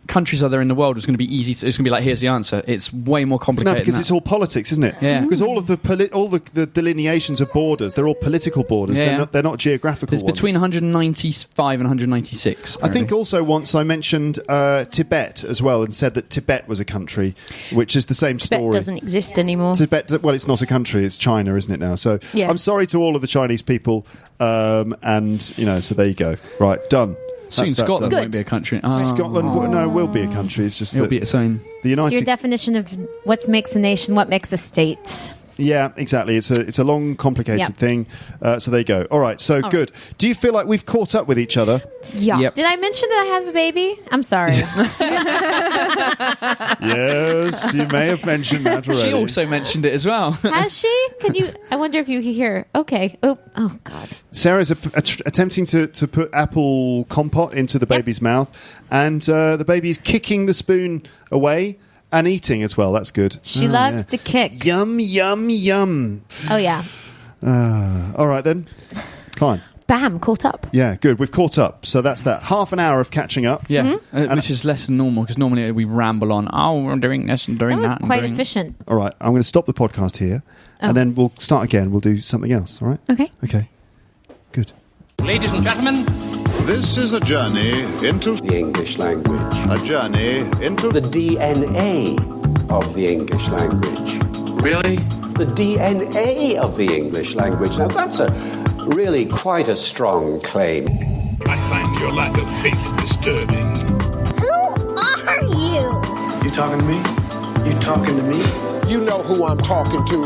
countries are there in the world, was going to be easy. It's going to be like, here's the answer. It's way more No, complicated. because than it's that. all politics, isn't it? Yeah. Because all of the delineations of borders, they're all political borders. Yeah. They're not geographical It's ones. between 195 and 196. I think also once I mentioned Tibet as well and said that Tibet was a country, which is the same Tibet story. doesn't exist anymore. Tibet, well, it's not a country, it's China, isn't it now? So Yeah. I'm sorry to all of the Chinese people, and, so there you go. Right, done. Soon That's that Scotland done. Good. won't be a country. Oh. Scotland, will be a country. It's just It'll that be its own. the It's United... your definition of what makes a nation, what makes a state. Yeah, exactly. It's a long, complicated Yep. thing. So there you go. All right, so good. Do you feel like we've caught up with each other? Yeah. Yep. Did I mention that I have a baby? I'm sorry. Yes, you may have mentioned that already. She also mentioned it as well. Has she? I wonder if you can hear. Okay. Oh God. Sarah's attempting to put apple compote into the baby's mouth, and the baby's kicking the spoon away and eating as well. That's good. She loves to kick. Yum, yum, yum. Oh yeah. All right, then. Fine. bam, caught up. Yeah, good. We've caught up. So that's that half an hour of catching up. Yeah, which is less than normal because normally we ramble on, we're doing this and doing that. That was quite efficient. All right, I'm going to stop the podcast here, and then we'll start again. We'll do something else, all right? Okay. Okay, good. Ladies and gentlemen, this is a journey into the English language. a journey into The DNA of the English language. really? The DNA of the English language. Now, that's really quite a strong claim. I find your lack of faith disturbing. Who are you? You talking to me? You talking to me? You know who I'm talking to.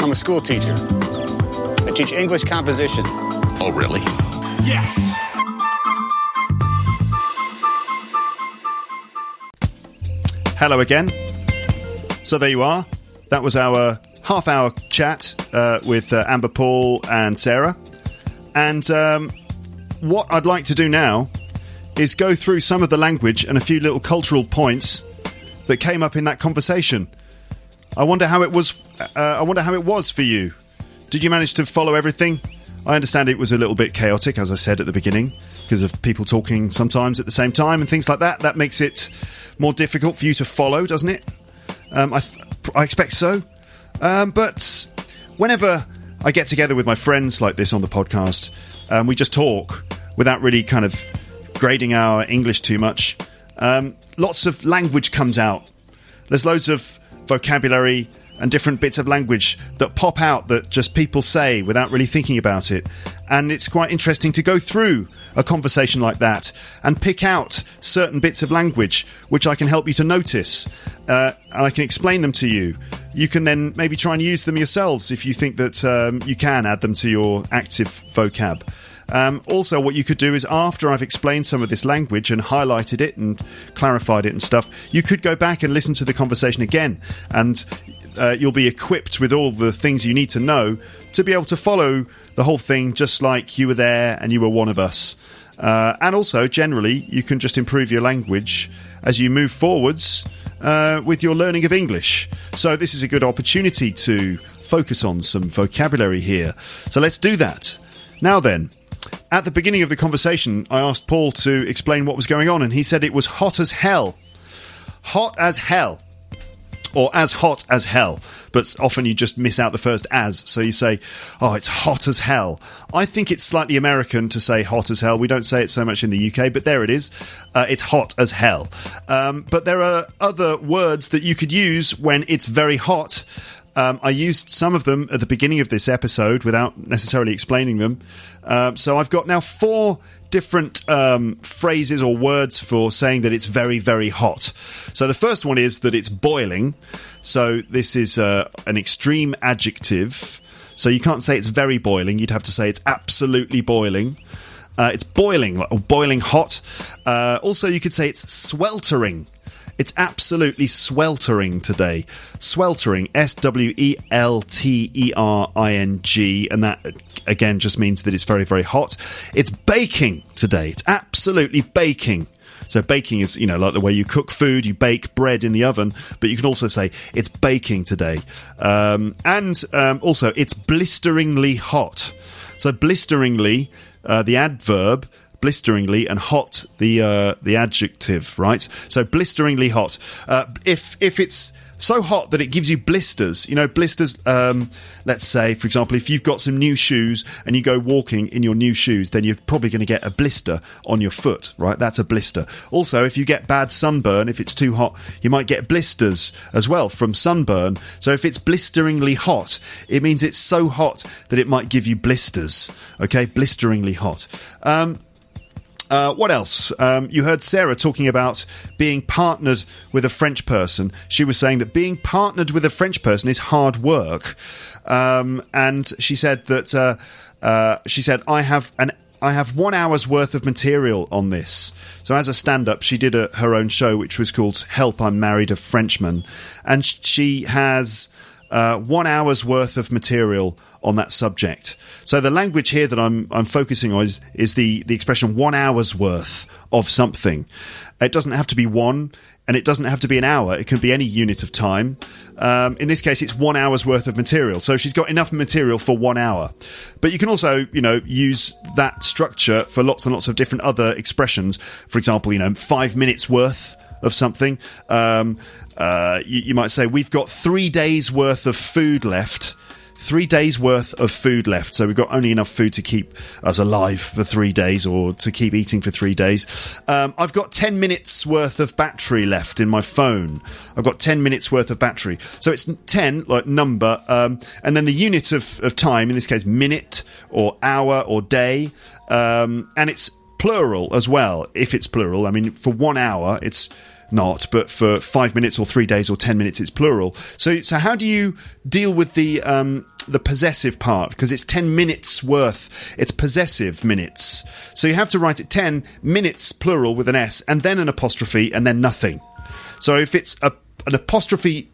I'm a school teacher. I teach English composition. Oh, really? Yes! Hello again. So there you are. That was our half-hour chat with Amber, Paul, and Sarah. And what I'd like to do now is go through some of the language and a few little cultural points that came up in that conversation. I wonder how it was. I wonder how it was for you. Did you manage to follow everything? I understand it was a little bit chaotic, as I said at the beginning, because of people talking sometimes at the same time and things like that. That makes it more difficult for you to follow, doesn't it? I expect so. But whenever I get together with my friends like this on the podcast, we just talk without really kind of grading our English too much. Lots of language comes out. There's loads of vocabulary and different bits of language that pop out that just people say without really thinking about it. And it's quite interesting to go through a conversation like that and pick out certain bits of language which I can help you to notice. And I can explain them to you. You can then maybe try and use them yourselves if you think that you can add them to your active vocab. Also, what you could do is, after I've explained some of this language and highlighted it and clarified it and stuff, you could go back and listen to the conversation again, and you'll be equipped with all the things you need to know to be able to follow the whole thing just like you were there and you were one of us. And also, generally, you can just improve your language as you move forwards with your learning of English. So this is a good opportunity to focus on some vocabulary here. So let's do that. Now then, at the beginning of the conversation, I asked Paul to explain what was going on, and he said it was hot as hell. Hot as hell. Or as hot as hell. But often you just miss out the first as, so you say, oh, it's hot as hell. I think it's slightly American to say hot as hell. We don't say it so much in the UK, but there it is. It's hot as hell. But there are other words that you could use when it's very hot. I used some of them at the beginning of this episode without necessarily explaining them. So I've got now 4 different phrases or words for saying that it's very, very hot. So the first one is that it's boiling. So this is an extreme adjective. So you can't say it's very boiling. You'd have to say it's absolutely boiling. It's boiling, or boiling hot. Also, you could say it's sweltering. It's absolutely sweltering today. Sweltering, sweltering, and that, again, just means that it's very, very hot. It's baking today. It's absolutely baking. So baking is, like the way you cook food, you bake bread in the oven, but you can also say it's baking today. And also, it's blisteringly hot. So blisteringly, the adverb, blisteringly, and hot, the adjective, right? So blisteringly hot. If it's so hot that it gives you blisters, blisters, let's say, for example, if you've got some new shoes and you go walking in your new shoes, then you're probably going to get a blister on your foot, right? That's a blister. Also, if you get bad sunburn, if it's too hot, you might get blisters as well from sunburn. So if it's blisteringly hot, it means it's so hot that it might give you blisters, okay? Blisteringly hot. What else? You heard Sarah talking about being partnered with a French person. She was saying that being partnered with a French person is hard work. And she said that I have 1 hour's worth of material on this. So as a stand-up, she did her own show, which was called Help, I'm Married a Frenchman. And she has 1 hour's worth of material on that subject. So the language here that I'm focusing on is the expression 1 hour's worth of something. It doesn't have to be one, and it doesn't have to be an hour. It can be any unit of time. In this case, it's 1 hour's worth of material. So she's got enough material for 1 hour. But you can also, use that structure for lots and lots of different other expressions. For example, 5 minutes worth of something. You might say, we've got 3 days worth of food left. 3 days worth of food left. So we've got only enough food to keep us alive for 3 days, or to keep eating for 3 days. I've got 10 minutes worth of battery left in my phone. I've got 10 minutes worth of battery. So it's 10, like number, and then the unit of time, in this case, minute or hour or day, and it's plural as well, if it's plural. I mean, for 1 hour, it's not, but for 5 minutes or 3 days or 10 minutes, it's plural. So how do you deal with the possessive part? Because it's 10 minutes worth. It's possessive minutes. So you have to write it 10 minutes plural with an S, and then an apostrophe, and then nothing. So if it's an apostrophe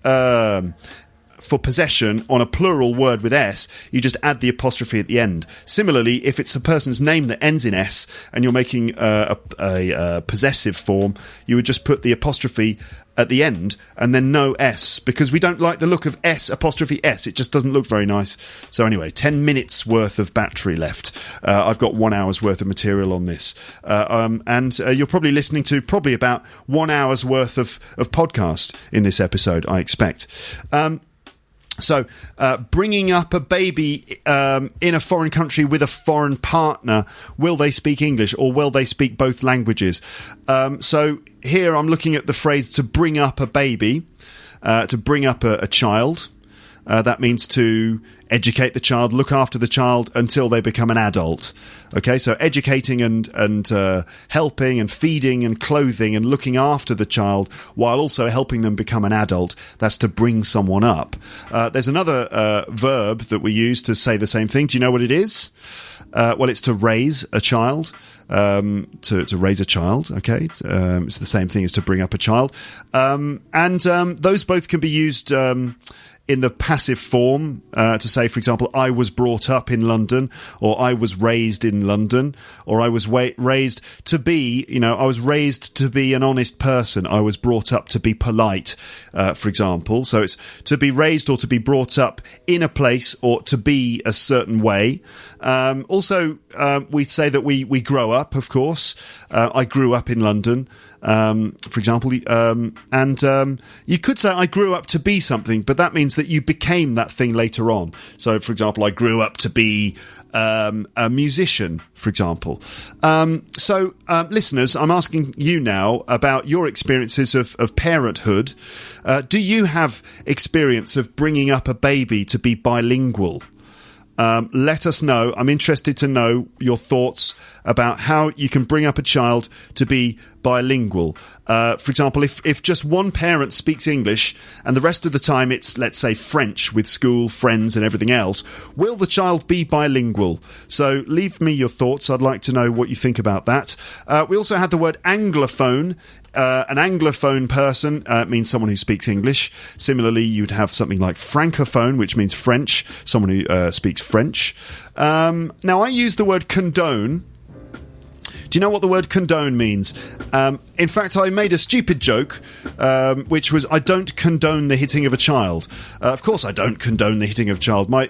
for possession on a plural word with S, you just add the apostrophe at the end. Similarly, if it's a person's name that ends in S and you're making a possessive form, you would just put the apostrophe at the end and then no S, because we don't like the look of S apostrophe S. It just doesn't look very nice. So anyway, 10 minutes worth of battery left. I've got 1 hour's worth of material on this. And you're probably listening to about 1 hour's worth of podcast in this episode, I expect. So, bringing up a baby in a foreign country with a foreign partner, will they speak English or will they speak both languages? So here I'm looking at the phrase to bring up a baby, to bring up a child. That means to educate the child, look after the child until they become an adult. Okay, so educating and helping and feeding and clothing and looking after the child while also helping them become an adult. That's to bring someone up. There's another verb that we use to say the same thing. Do you know what it is? Well, it's to raise a child. To raise a child, okay? It's the same thing as to bring up a child. And those both can be used in the passive form, to say, for example, I was brought up in London, or I was raised in London, or I was raised to be, I was raised to be an honest person. I was brought up to be polite, for example. So it's to be raised or to be brought up in a place or to be a certain way. Also, we say that we grow up, of course. I grew up in London. For example, and you could say I grew up to be something, but that means that you became that thing later on. So, for example, I grew up to be a musician, for example. So, listeners, I'm asking you now about your experiences of parenthood. Do you have experience of bringing up a baby to be bilingual? Let us know. I'm interested to know your thoughts about how you can bring up a child to be bilingual. For example, if just one parent speaks English and the rest of the time it's, let's say, French with school, friends and everything else, will the child be bilingual? So leave me your thoughts. I'd like to know what you think about that. We also had the word Anglophone. An Anglophone person means someone who speaks English. Similarly, you'd have something like Francophone, which means French, someone who speaks French. Now, I use the word condone. Do you know what the word condone means? In fact, I made a stupid joke, which was, I don't condone the hitting of a child. Of course, I don't condone the hitting of a child. My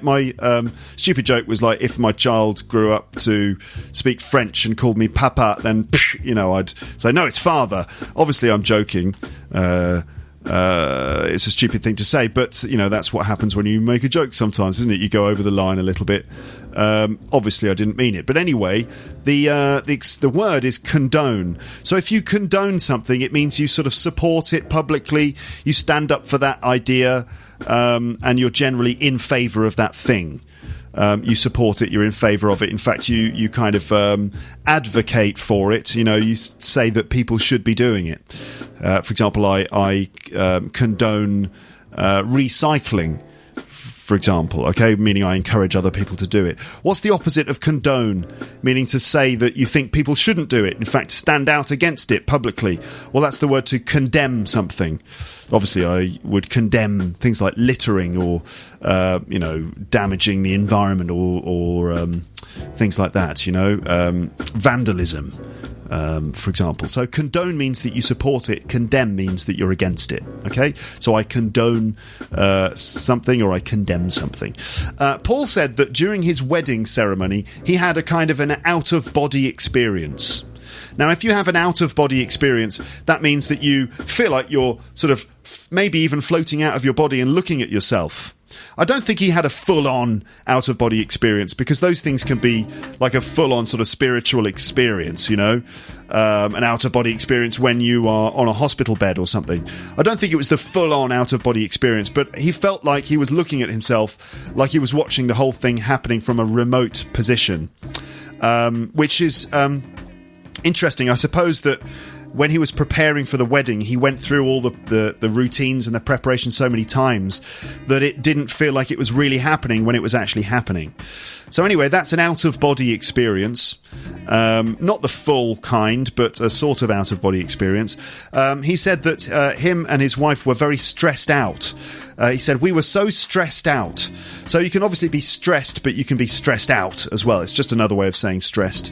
stupid joke was like, if my child grew up to speak French and called me papa, then, I'd say, no, it's father. Obviously, I'm joking. It's a stupid thing to say, but, that's what happens when you make a joke sometimes, isn't it? You go over the line a little bit. Obviously, I didn't mean it. But anyway, the word is condone. So if you condone something, it means you sort of support it publicly, you stand up for that idea, and you're generally in favour of that thing. You support it, you're in favour of it. In fact, you kind of advocate for it. You say that people should be doing it. For example, I condone recycling. for example, okay, meaning I encourage other people to do it. What's the opposite of condone, meaning to say that you think people shouldn't do it, in fact, stand out against it publicly? Well, that's the word to condemn something. Obviously, I would condemn things like littering or, damaging the environment or things like that, vandalism. For example. So condone means that you support it. Condemn means that you're against it. Okay? So I condone something or I condemn something. Paul said that during his wedding ceremony, he had a kind of an out-of-body experience. Now, if you have an out-of-body experience, that means that you feel like you're sort of maybe even floating out of your body and looking at yourself. I don't think he had a full-on out-of-body experience, because those things can be like a full-on sort of spiritual experience, an out-of-body experience when you are on a hospital bed or something. I don't think it was the full-on out-of-body experience, but he felt like he was looking at himself like he was watching the whole thing happening from a remote position, which is interesting. I suppose that when he was preparing for the wedding, he went through all the routines and the preparation so many times that it didn't feel like it was really happening when it was actually happening. So anyway, that's an out-of-body experience. Not the full kind, but a sort of out-of-body experience. He said that him and his wife were very stressed out. He said, we were so stressed out. So you can obviously be stressed, but you can be stressed out as well. It's just another way of saying stressed.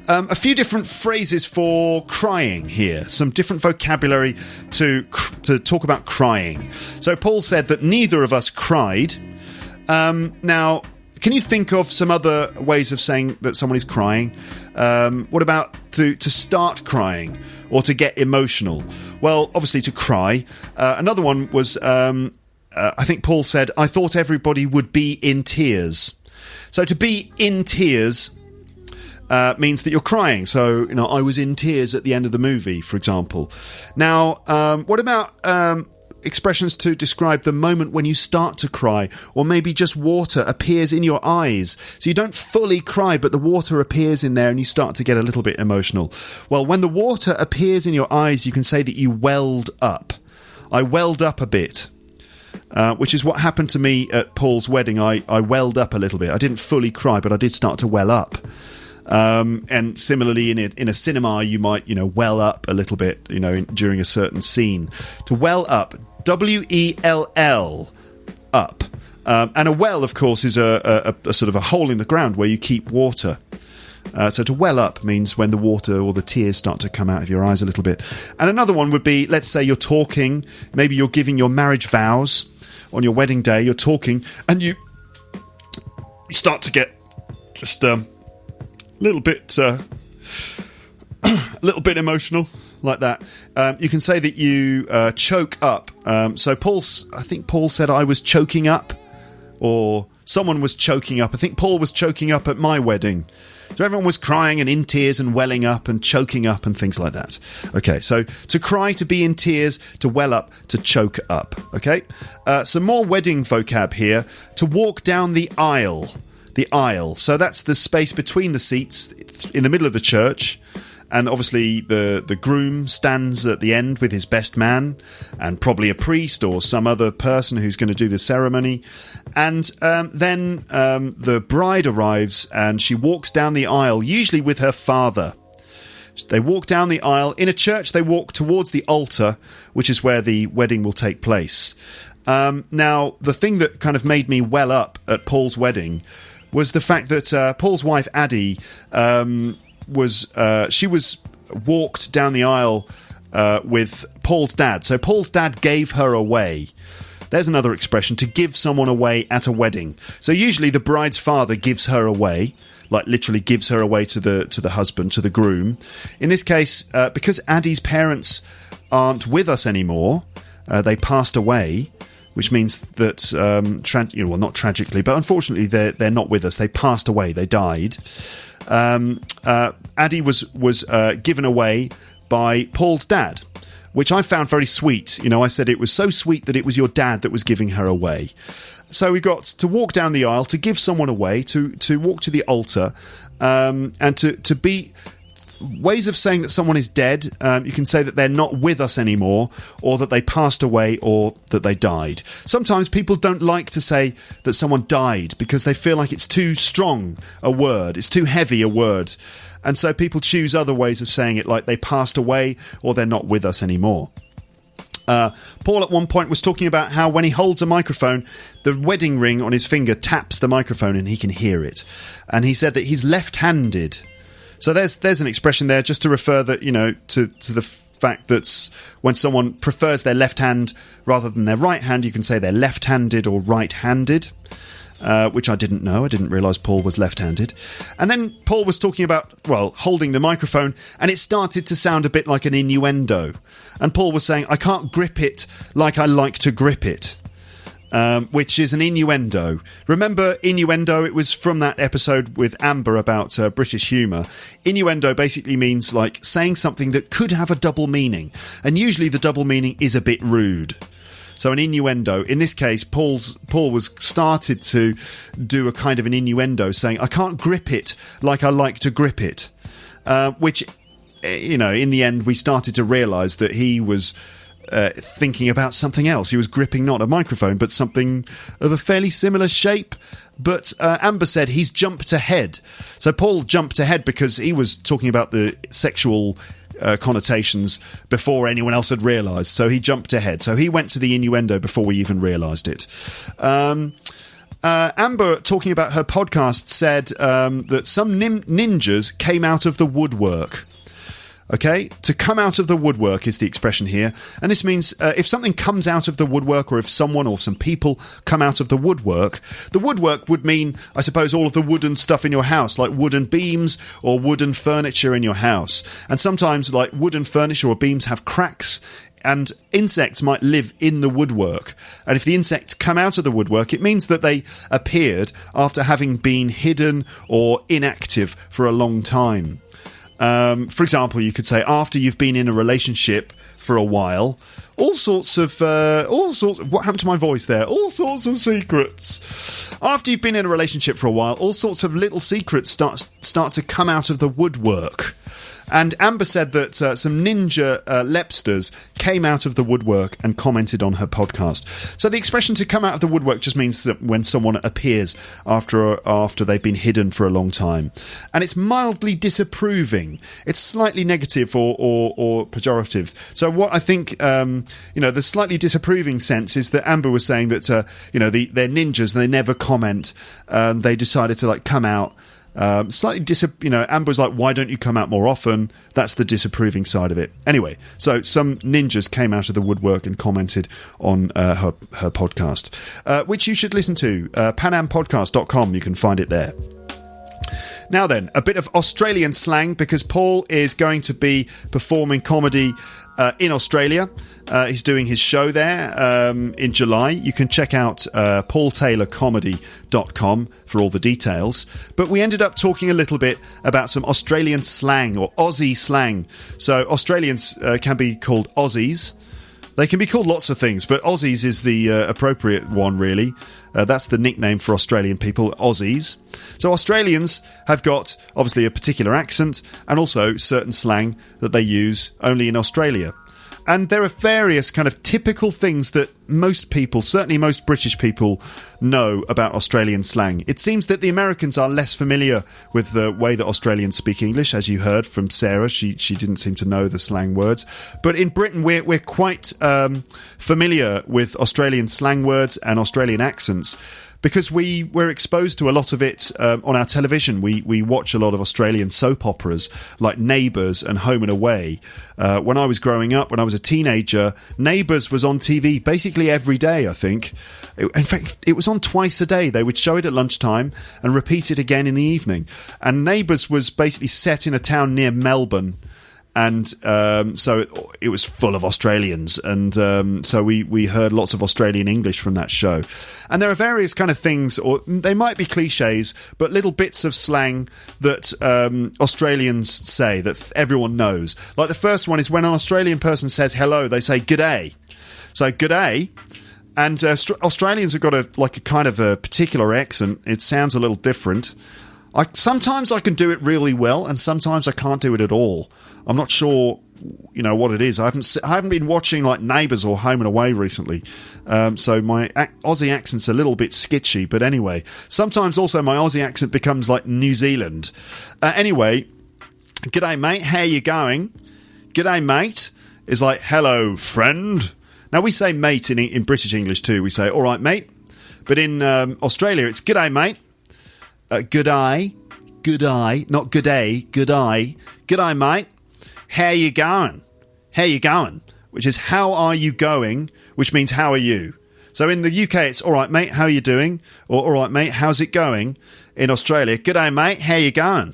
A few different phrases for crying here. Some different vocabulary to talk about crying. So Paul said that neither of us cried. Now, can you think of some other ways of saying that someone is crying? What about to start crying or to get emotional? Well, obviously to cry. Another one was, I think Paul said, I thought everybody would be in tears. So to be in tears means that you're crying. So, I was in tears at the end of the movie, for example. Now, what about expressions to describe the moment when you start to cry, or maybe just water appears in your eyes? So you don't fully cry, but the water appears in there and you start to get a little bit emotional. Well, when the water appears in your eyes, you can say that you welled up. I welled up a bit. Which is what happened to me at Paul's wedding. I welled up a little bit. I didn't fully cry, but I did start to well up. And similarly, in a cinema, you might, well up a little bit, during a certain scene. To well up, W-E-L-L, up. And a well, of course, is a sort of a hole in the ground where you keep water. So to well up means when the water or the tears start to come out of your eyes a little bit. And another one would be, let's say you're talking, maybe you're giving your marriage vows on your wedding day, you're talking, and you start to get just little bit emotional like that. You can say that you choke up. So I think Paul said I was choking up, or someone was choking up. I think Paul was choking up at my wedding. So everyone was crying and in tears and welling up and choking up and things like that. Okay, so to cry, to be in tears, to well up, to choke up. Okay, some more wedding vocab here. To walk down the aisle. The aisle. So that's the space between the seats in the middle of the church. And obviously the groom stands at the end with his best man and probably a priest or some other person who's going to do the ceremony. And then the bride arrives and she walks down the aisle, usually with her father. They walk down the aisle. In a church, they walk towards the altar, which is where the wedding will take place. Now, the thing that kind of made me well up at Paul's wedding was the fact that Paul's wife, Addie, was walked down the aisle with Paul's dad. So Paul's dad gave her away. There's another expression, to give someone away at a wedding. So usually the bride's father gives her away, like literally gives her away to the husband, to the groom. In this case, because Addie's parents aren't with us anymore, they passed away, which means that, well, not tragically, but unfortunately they're not with us. They passed away. They died. Addie was given away by Paul's dad, which I found very sweet. I said it was so sweet that it was your dad that was giving her away. So we got to walk down the aisle, to give someone away, to walk to the altar, and to be ways of saying that someone is dead. You can say that they're not with us anymore, or that they passed away, or that they died. Sometimes people don't like to say that someone died because they feel like it's too strong a word, it's too heavy a word. And so people choose other ways of saying it, like they passed away or they're not with us anymore. Paul at one point was talking about how when he holds a microphone, the wedding ring on his finger taps the microphone and he can hear it. And he said that he's left-handed. So there's an expression there just to refer that, to the fact that when someone prefers their left hand rather than their right hand, you can say they're left-handed or right-handed. Which I didn't know. I didn't realise Paul was left-handed. And then Paul was talking about, holding the microphone, and it started to sound a bit like an innuendo. And Paul was saying, I can't grip it like I like to grip it, which is an innuendo. Remember innuendo? It was from that episode with Amber about British humour. Innuendo basically means like saying something that could have a double meaning. And usually the double meaning is a bit rude. So an innuendo, in this case, Paul was started to do a kind of an innuendo saying, I can't grip it like I like to grip it, which, in the end, we started to realise that he was thinking about something else. He was gripping not a microphone, but something of a fairly similar shape. But Amber said he's jumped ahead. So Paul jumped ahead because he was talking about the sexual connotations before anyone else had realised. So he jumped ahead. So he went to the innuendo before we even realised it. Amber, talking about her podcast, said that some ninjas came out of the woodwork. Okay, to come out of the woodwork is the expression here, and this means if something comes out of the woodwork, or if someone or some people come out of the woodwork would mean, I suppose, all of the wooden stuff in your house, like wooden beams or wooden furniture in your house. And sometimes, like, wooden furniture or beams have cracks, and insects might live in the woodwork. And if the insects come out of the woodwork, it means that they appeared after having been hidden or inactive for a long time. For example, you could say, after you've been in a relationship for a while, all sorts of what happened to my voice there? All sorts of secrets. After you've been in a relationship for a while, all sorts of little secrets start to come out of the woodwork. And Amber said that some ninja lepsters came out of the woodwork and commented on her podcast. So the expression to come out of the woodwork just means that when someone appears after they've been hidden for a long time. And it's mildly disapproving. It's slightly negative or pejorative. So what I think, the slightly disapproving sense is that Amber was saying that, they're ninjas and they never comment. They decided to come out. Amber was like, why don't you come out more often? That's the disapproving side of it. Anyway, so some ninjas came out of the woodwork and commented on her podcast, which you should listen to. panampodcast.com, you can find it there. Now then, a bit of Australian slang, because Paul is going to be performing comedy in Australia. He's doing his show there in July. You can check out paultaylorcomedy.com for all the details. But we ended up talking a little bit about some Australian slang, or Aussie slang. So Australians can be called Aussies. They can be called lots of things, but Aussies is the appropriate one, really. That's the nickname for Australian people, Aussies. So Australians have got, obviously, a particular accent and also certain slang that they use only in Australia. And there are various kind of typical things that most people, certainly most British people, know about Australian slang. It seems that the Americans are less familiar with the way that Australians speak English, as you heard from Sarah. She didn't seem to know the slang words. But in Britain, we're quite familiar with Australian slang words and Australian accents, because we're exposed to a lot of it on our television. We watch a lot of Australian soap operas like Neighbours and Home and Away. When I was growing up, when I was a teenager, Neighbours was on TV basically every day, I think. In fact, it was on twice a day. They would show it at lunchtime and repeat it again in the evening. And Neighbours was basically set in a town near Melbourne. And so it was full of Australians, and so we heard lots of Australian English from that show. And there are various kind of things, or they might be cliches, but little bits of slang that Australians say that everyone knows. Like the first one is when an Australian person says hello, they say g'day. So g'day. And Australians have got a kind of a particular accent. It sounds a little different. Sometimes I can do it really well, and sometimes I can't do it at all. I'm not sure, what it is. I haven't been watching like Neighbours or Home and Away recently, so my Aussie accent's a little bit sketchy. But anyway, sometimes also my Aussie accent becomes like New Zealand. Anyway, g'day mate, how you going? G'day mate is like hello friend. Now we say mate in British English too. We say all right mate, but in Australia it's g'day mate. G'day, not g'day, g'day mate. How you going? How you going? Which is how are you going? Which means how are you? So in the UK it's all right mate, how are you doing? Or all right mate, how's it going? In Australia, g'day mate, how you going?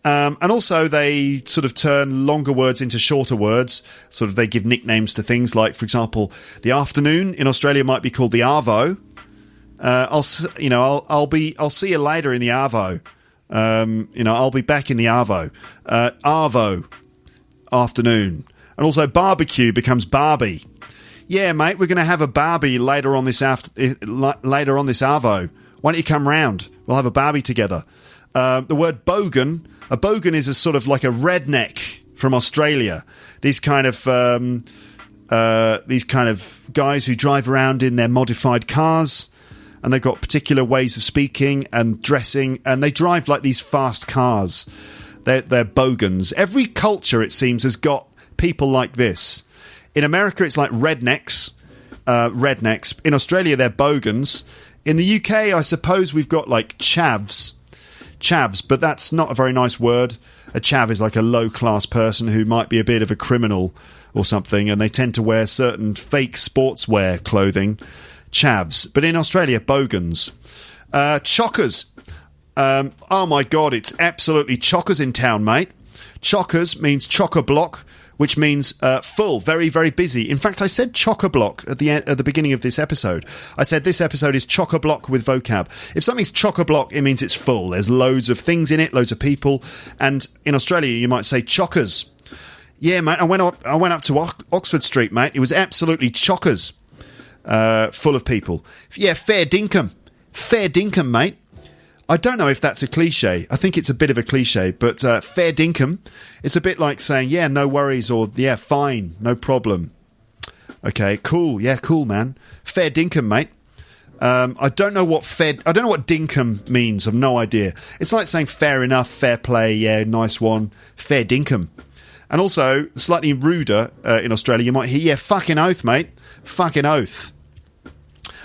And also they sort of turn longer words into shorter words. Sort of they give nicknames to things like, for example, the afternoon in Australia might be called the arvo. I'll see you later in the arvo. I'll be back in the arvo. Arvo, afternoon. And also barbecue becomes Barbie. Yeah, mate, we're going to have a Barbie later on this arvo. Why don't you come round? We'll have a Barbie together. The word bogan. A bogan is a sort of like a redneck from Australia. These kind of guys who drive around in their modified cars. And they've got particular ways of speaking and dressing, and they drive like these fast cars. They're bogans. Every culture, it seems, has got people like this. In America, it's like rednecks. In Australia, they're bogans. In the UK, I suppose we've got like chavs. Chavs, but that's not a very nice word. A chav is like a low-class person who might be a bit of a criminal or something, and they tend to wear certain fake sportswear clothing. Chavs. But in Australia, bogans. Chockers. Oh my God, it's absolutely chockers in town, mate. Chockers means chock-a-block, which means full, very, very busy. In fact, I said chock-a-block at the beginning of this episode. I said this episode is chock-a-block with vocab. If something's chock-a-block, it means it's full. There's loads of things in it, loads of people. And in Australia, you might say chockers. Yeah, mate, I went up to Oxford Street, mate. It was absolutely chockers. Full of people. Yeah, fair dinkum. Fair dinkum, mate. I don't know if that's a cliche. I think it's a bit of a cliche, but fair dinkum, it's a bit like saying, yeah, no worries, or yeah, fine, no problem. Okay, cool. Yeah, cool, man. Fair dinkum, mate. I don't know what dinkum means. I've no idea. It's like saying fair enough, fair play, yeah, nice one. Fair dinkum. And also, slightly ruder in Australia, you might hear, yeah, fucking oath, mate. Fucking oath.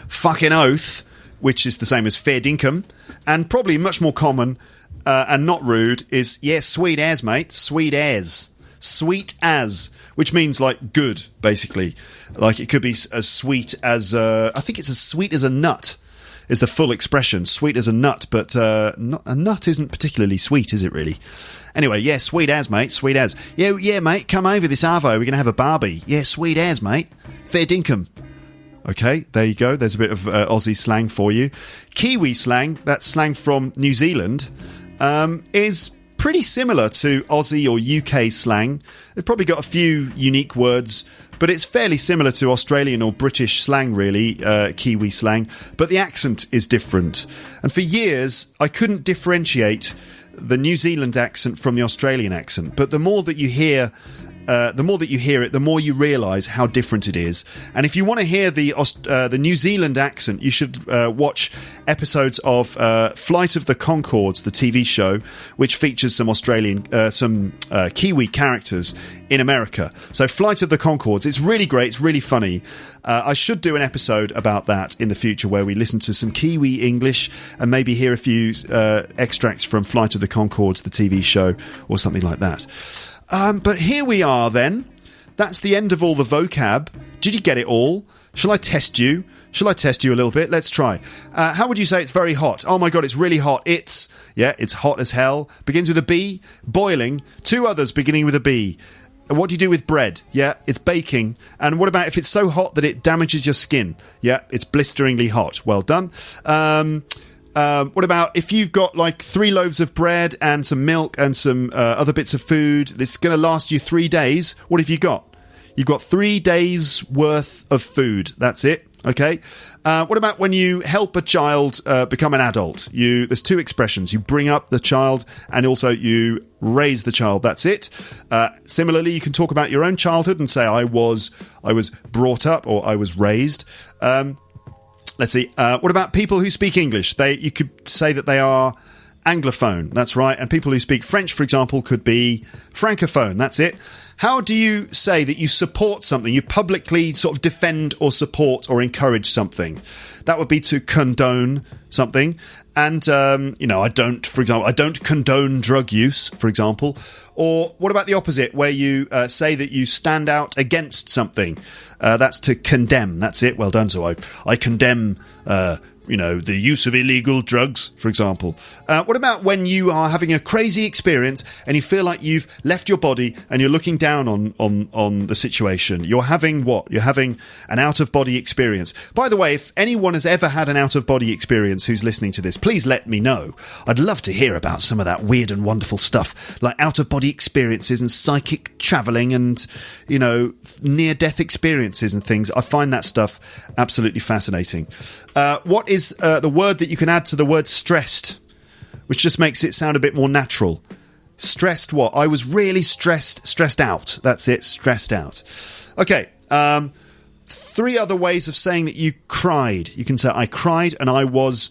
Fucking oath, which is the same as fair dinkum, and probably much more common and not rude is, yeah, sweet as, mate. Sweet as. Sweet as, which means like good, basically. Like it could be as sweet as, I think it's as sweet as a nut is the full expression. Sweet as a nut, but a nut isn't particularly sweet, is it really? Anyway, yeah, sweet as, mate. Sweet as. Yeah, mate, come over this arvo. We're going to have a Barbie. Yeah, sweet as, mate. Fair dinkum. Okay, there you go. There's a bit of Aussie slang for you. Kiwi slang, that's slang from New Zealand, is pretty similar to Aussie or UK slang. They've probably got a few unique words, but it's fairly similar to Australian or British slang, really, Kiwi slang. But the accent is different. And for years, I couldn't differentiate the New Zealand accent from the Australian accent. But the more that you hear it, the more you realise how different it is. And if you want to hear the New Zealand accent, you should watch episodes of Flight of the Conchords, the TV show, which features some Kiwi characters in America. So Flight of the Conchords, it's really great, it's really funny. I should do an episode about that in the future where we listen to some Kiwi English and maybe hear a few extracts from Flight of the Conchords, the TV show, or something like that. But here we are then. That's the end of all the vocab. Did you get it all? Shall I test you? Shall I test you a little bit? Let's try. How would you say it's very hot? Oh my God, it's really hot. It's hot as hell. Begins with a B. Boiling. Two others beginning with a B. What do you do with bread? Yeah, it's baking. And what about if it's so hot that it damages your skin? Yeah, it's blisteringly hot. Well done. What about if you've got like 3 loaves of bread and some milk and some other bits of food that's going to last you 3 days? What have you got? You've got 3 days worth of food. That's it. Okay. What about when you help a child become an adult? There's two expressions. You bring up the child and also you raise the child. That's it. Similarly, you can talk about your own childhood and say, I was brought up or I was raised. Let's see. What about people who speak English? You could say that they are Anglophone. That's right. And people who speak French, for example, could be Francophone. That's it. How do you say that you support something? You publicly sort of defend or support or encourage something. That would be to condone something. And, I don't condone drug use, for example. Or what about the opposite, where you say that you stand out against something? That's to condemn. That's it. Well done. So I condemn the use of illegal drugs, for example. What about when you are having a crazy experience and you feel like you've left your body and you're looking down on the situation? You're having what? You're having an out-of-body experience. By the way, if anyone has ever had an out-of-body experience who's listening to this, please let me know. I'd love to hear about some of that weird and wonderful stuff, like out-of-body experiences and psychic travelling and, near-death experiences and things. I find that stuff absolutely fascinating. What is the word that you can add to the word stressed, which just makes it sound a bit more natural? Stressed what? I was really stressed out. That's it, stressed out. Okay, 3 other ways of saying that you cried. You can say, I cried and I was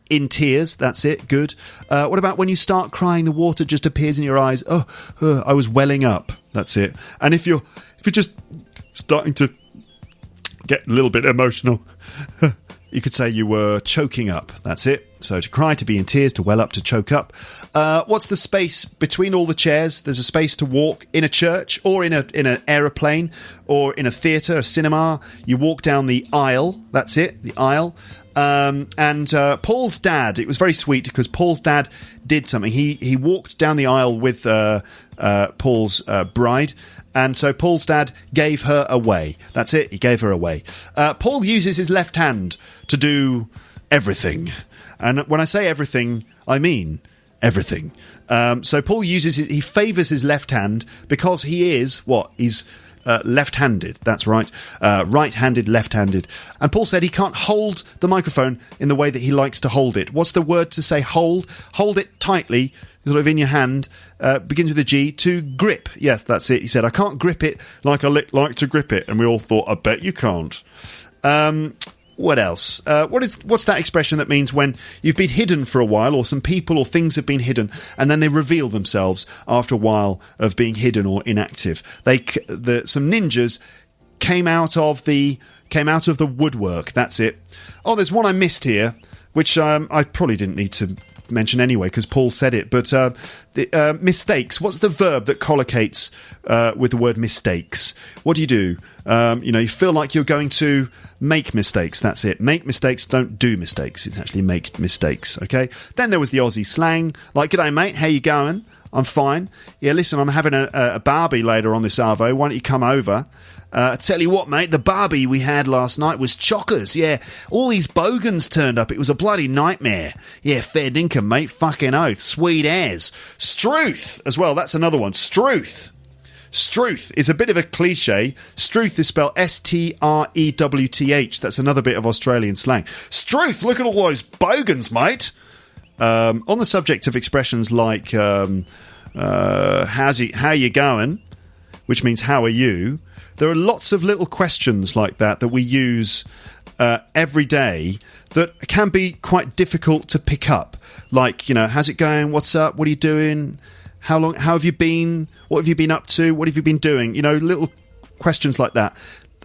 in tears. That's it, good. What about when you start crying, the water just appears in your eyes? I was welling up. That's it. And if you're just starting to get a little bit emotional, you could say you were choking up. That's it. So to cry, to be in tears, to well up, to choke up. What's the space between all the chairs? There's a space to walk in a church or in an aeroplane or in a theatre, a cinema. You walk down the aisle. That's it, the aisle. And Paul's dad, it was very sweet because Paul's dad did something. He walked down the aisle with Paul's bride. And so Paul's dad gave her away. That's it, he gave her away. Paul uses his left hand to do everything. And when I say everything, I mean everything. So Paul he favours his left hand because he is, what? He's left-handed, that's right. Right-handed, left-handed. And Paul said he can't hold the microphone in the way that he likes to hold it. What's the word to say hold? Hold it tightly, sort of in your hand, begins with a G, to grip. Yes, that's it. He said, I can't grip it like I like to grip it. And we all thought, I bet you can't. What else? What's that expression that means when you've been hidden for a while, or some people or things have been hidden, and then they reveal themselves after a while of being hidden or inactive? Some ninjas came out of the woodwork. That's it. Oh, there's one I missed here, which I probably didn't need to mention anyway because Paul said it, but mistakes. What's the verb that collocates with the word mistakes? What do? You feel like you're going to make mistakes. That's it. Make mistakes, don't do mistakes. It's actually make mistakes, okay? Then there was the Aussie slang, like, g'day mate, how you going? I'm fine. Yeah, listen, I'm having a barbie later on this arvo. Why don't you come over? I tell you what, mate, the barbie we had last night was chockers. Yeah, all these bogans turned up. It was a bloody nightmare. Yeah, fair dinkum, mate. Fucking oath. Sweet as. Struth as well. That's another one. Struth. Struth is a bit of a cliche. Struth is spelled S-T-R-E-W-T-H. That's another bit of Australian slang. Struth, look at all those bogans, mate. On the subject of expressions like how you going, which means how are you, there are lots of little questions like that we use every day that can be quite difficult to pick up. Like, how's it going? What's up? What are you doing? How have you been? What have you been up to? What have you been doing? Little questions like that.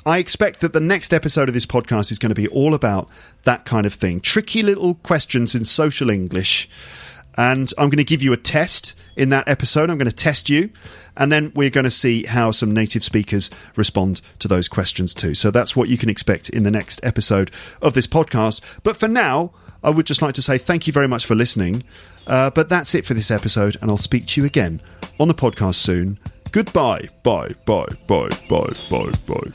I expect that the next episode of this podcast is going to be all about that kind of thing. Tricky little questions in social English. And I'm going to give you a test in that episode. I'm going to test you. And then we're going to see how some native speakers respond to those questions too. So that's what you can expect in the next episode of this podcast. But for now, I would just like to say thank you very much for listening. But that's it for this episode. And I'll speak to you again on the podcast soon. Goodbye. Bye, bye, bye, bye, bye, bye, bye.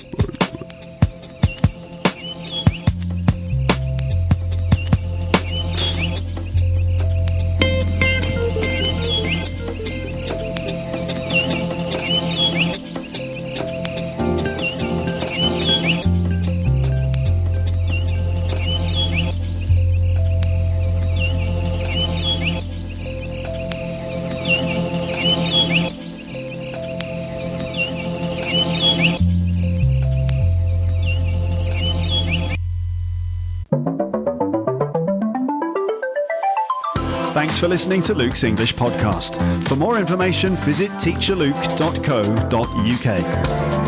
Thanks for listening to Luke's English podcast. For more information, visit teacherluke.co.uk.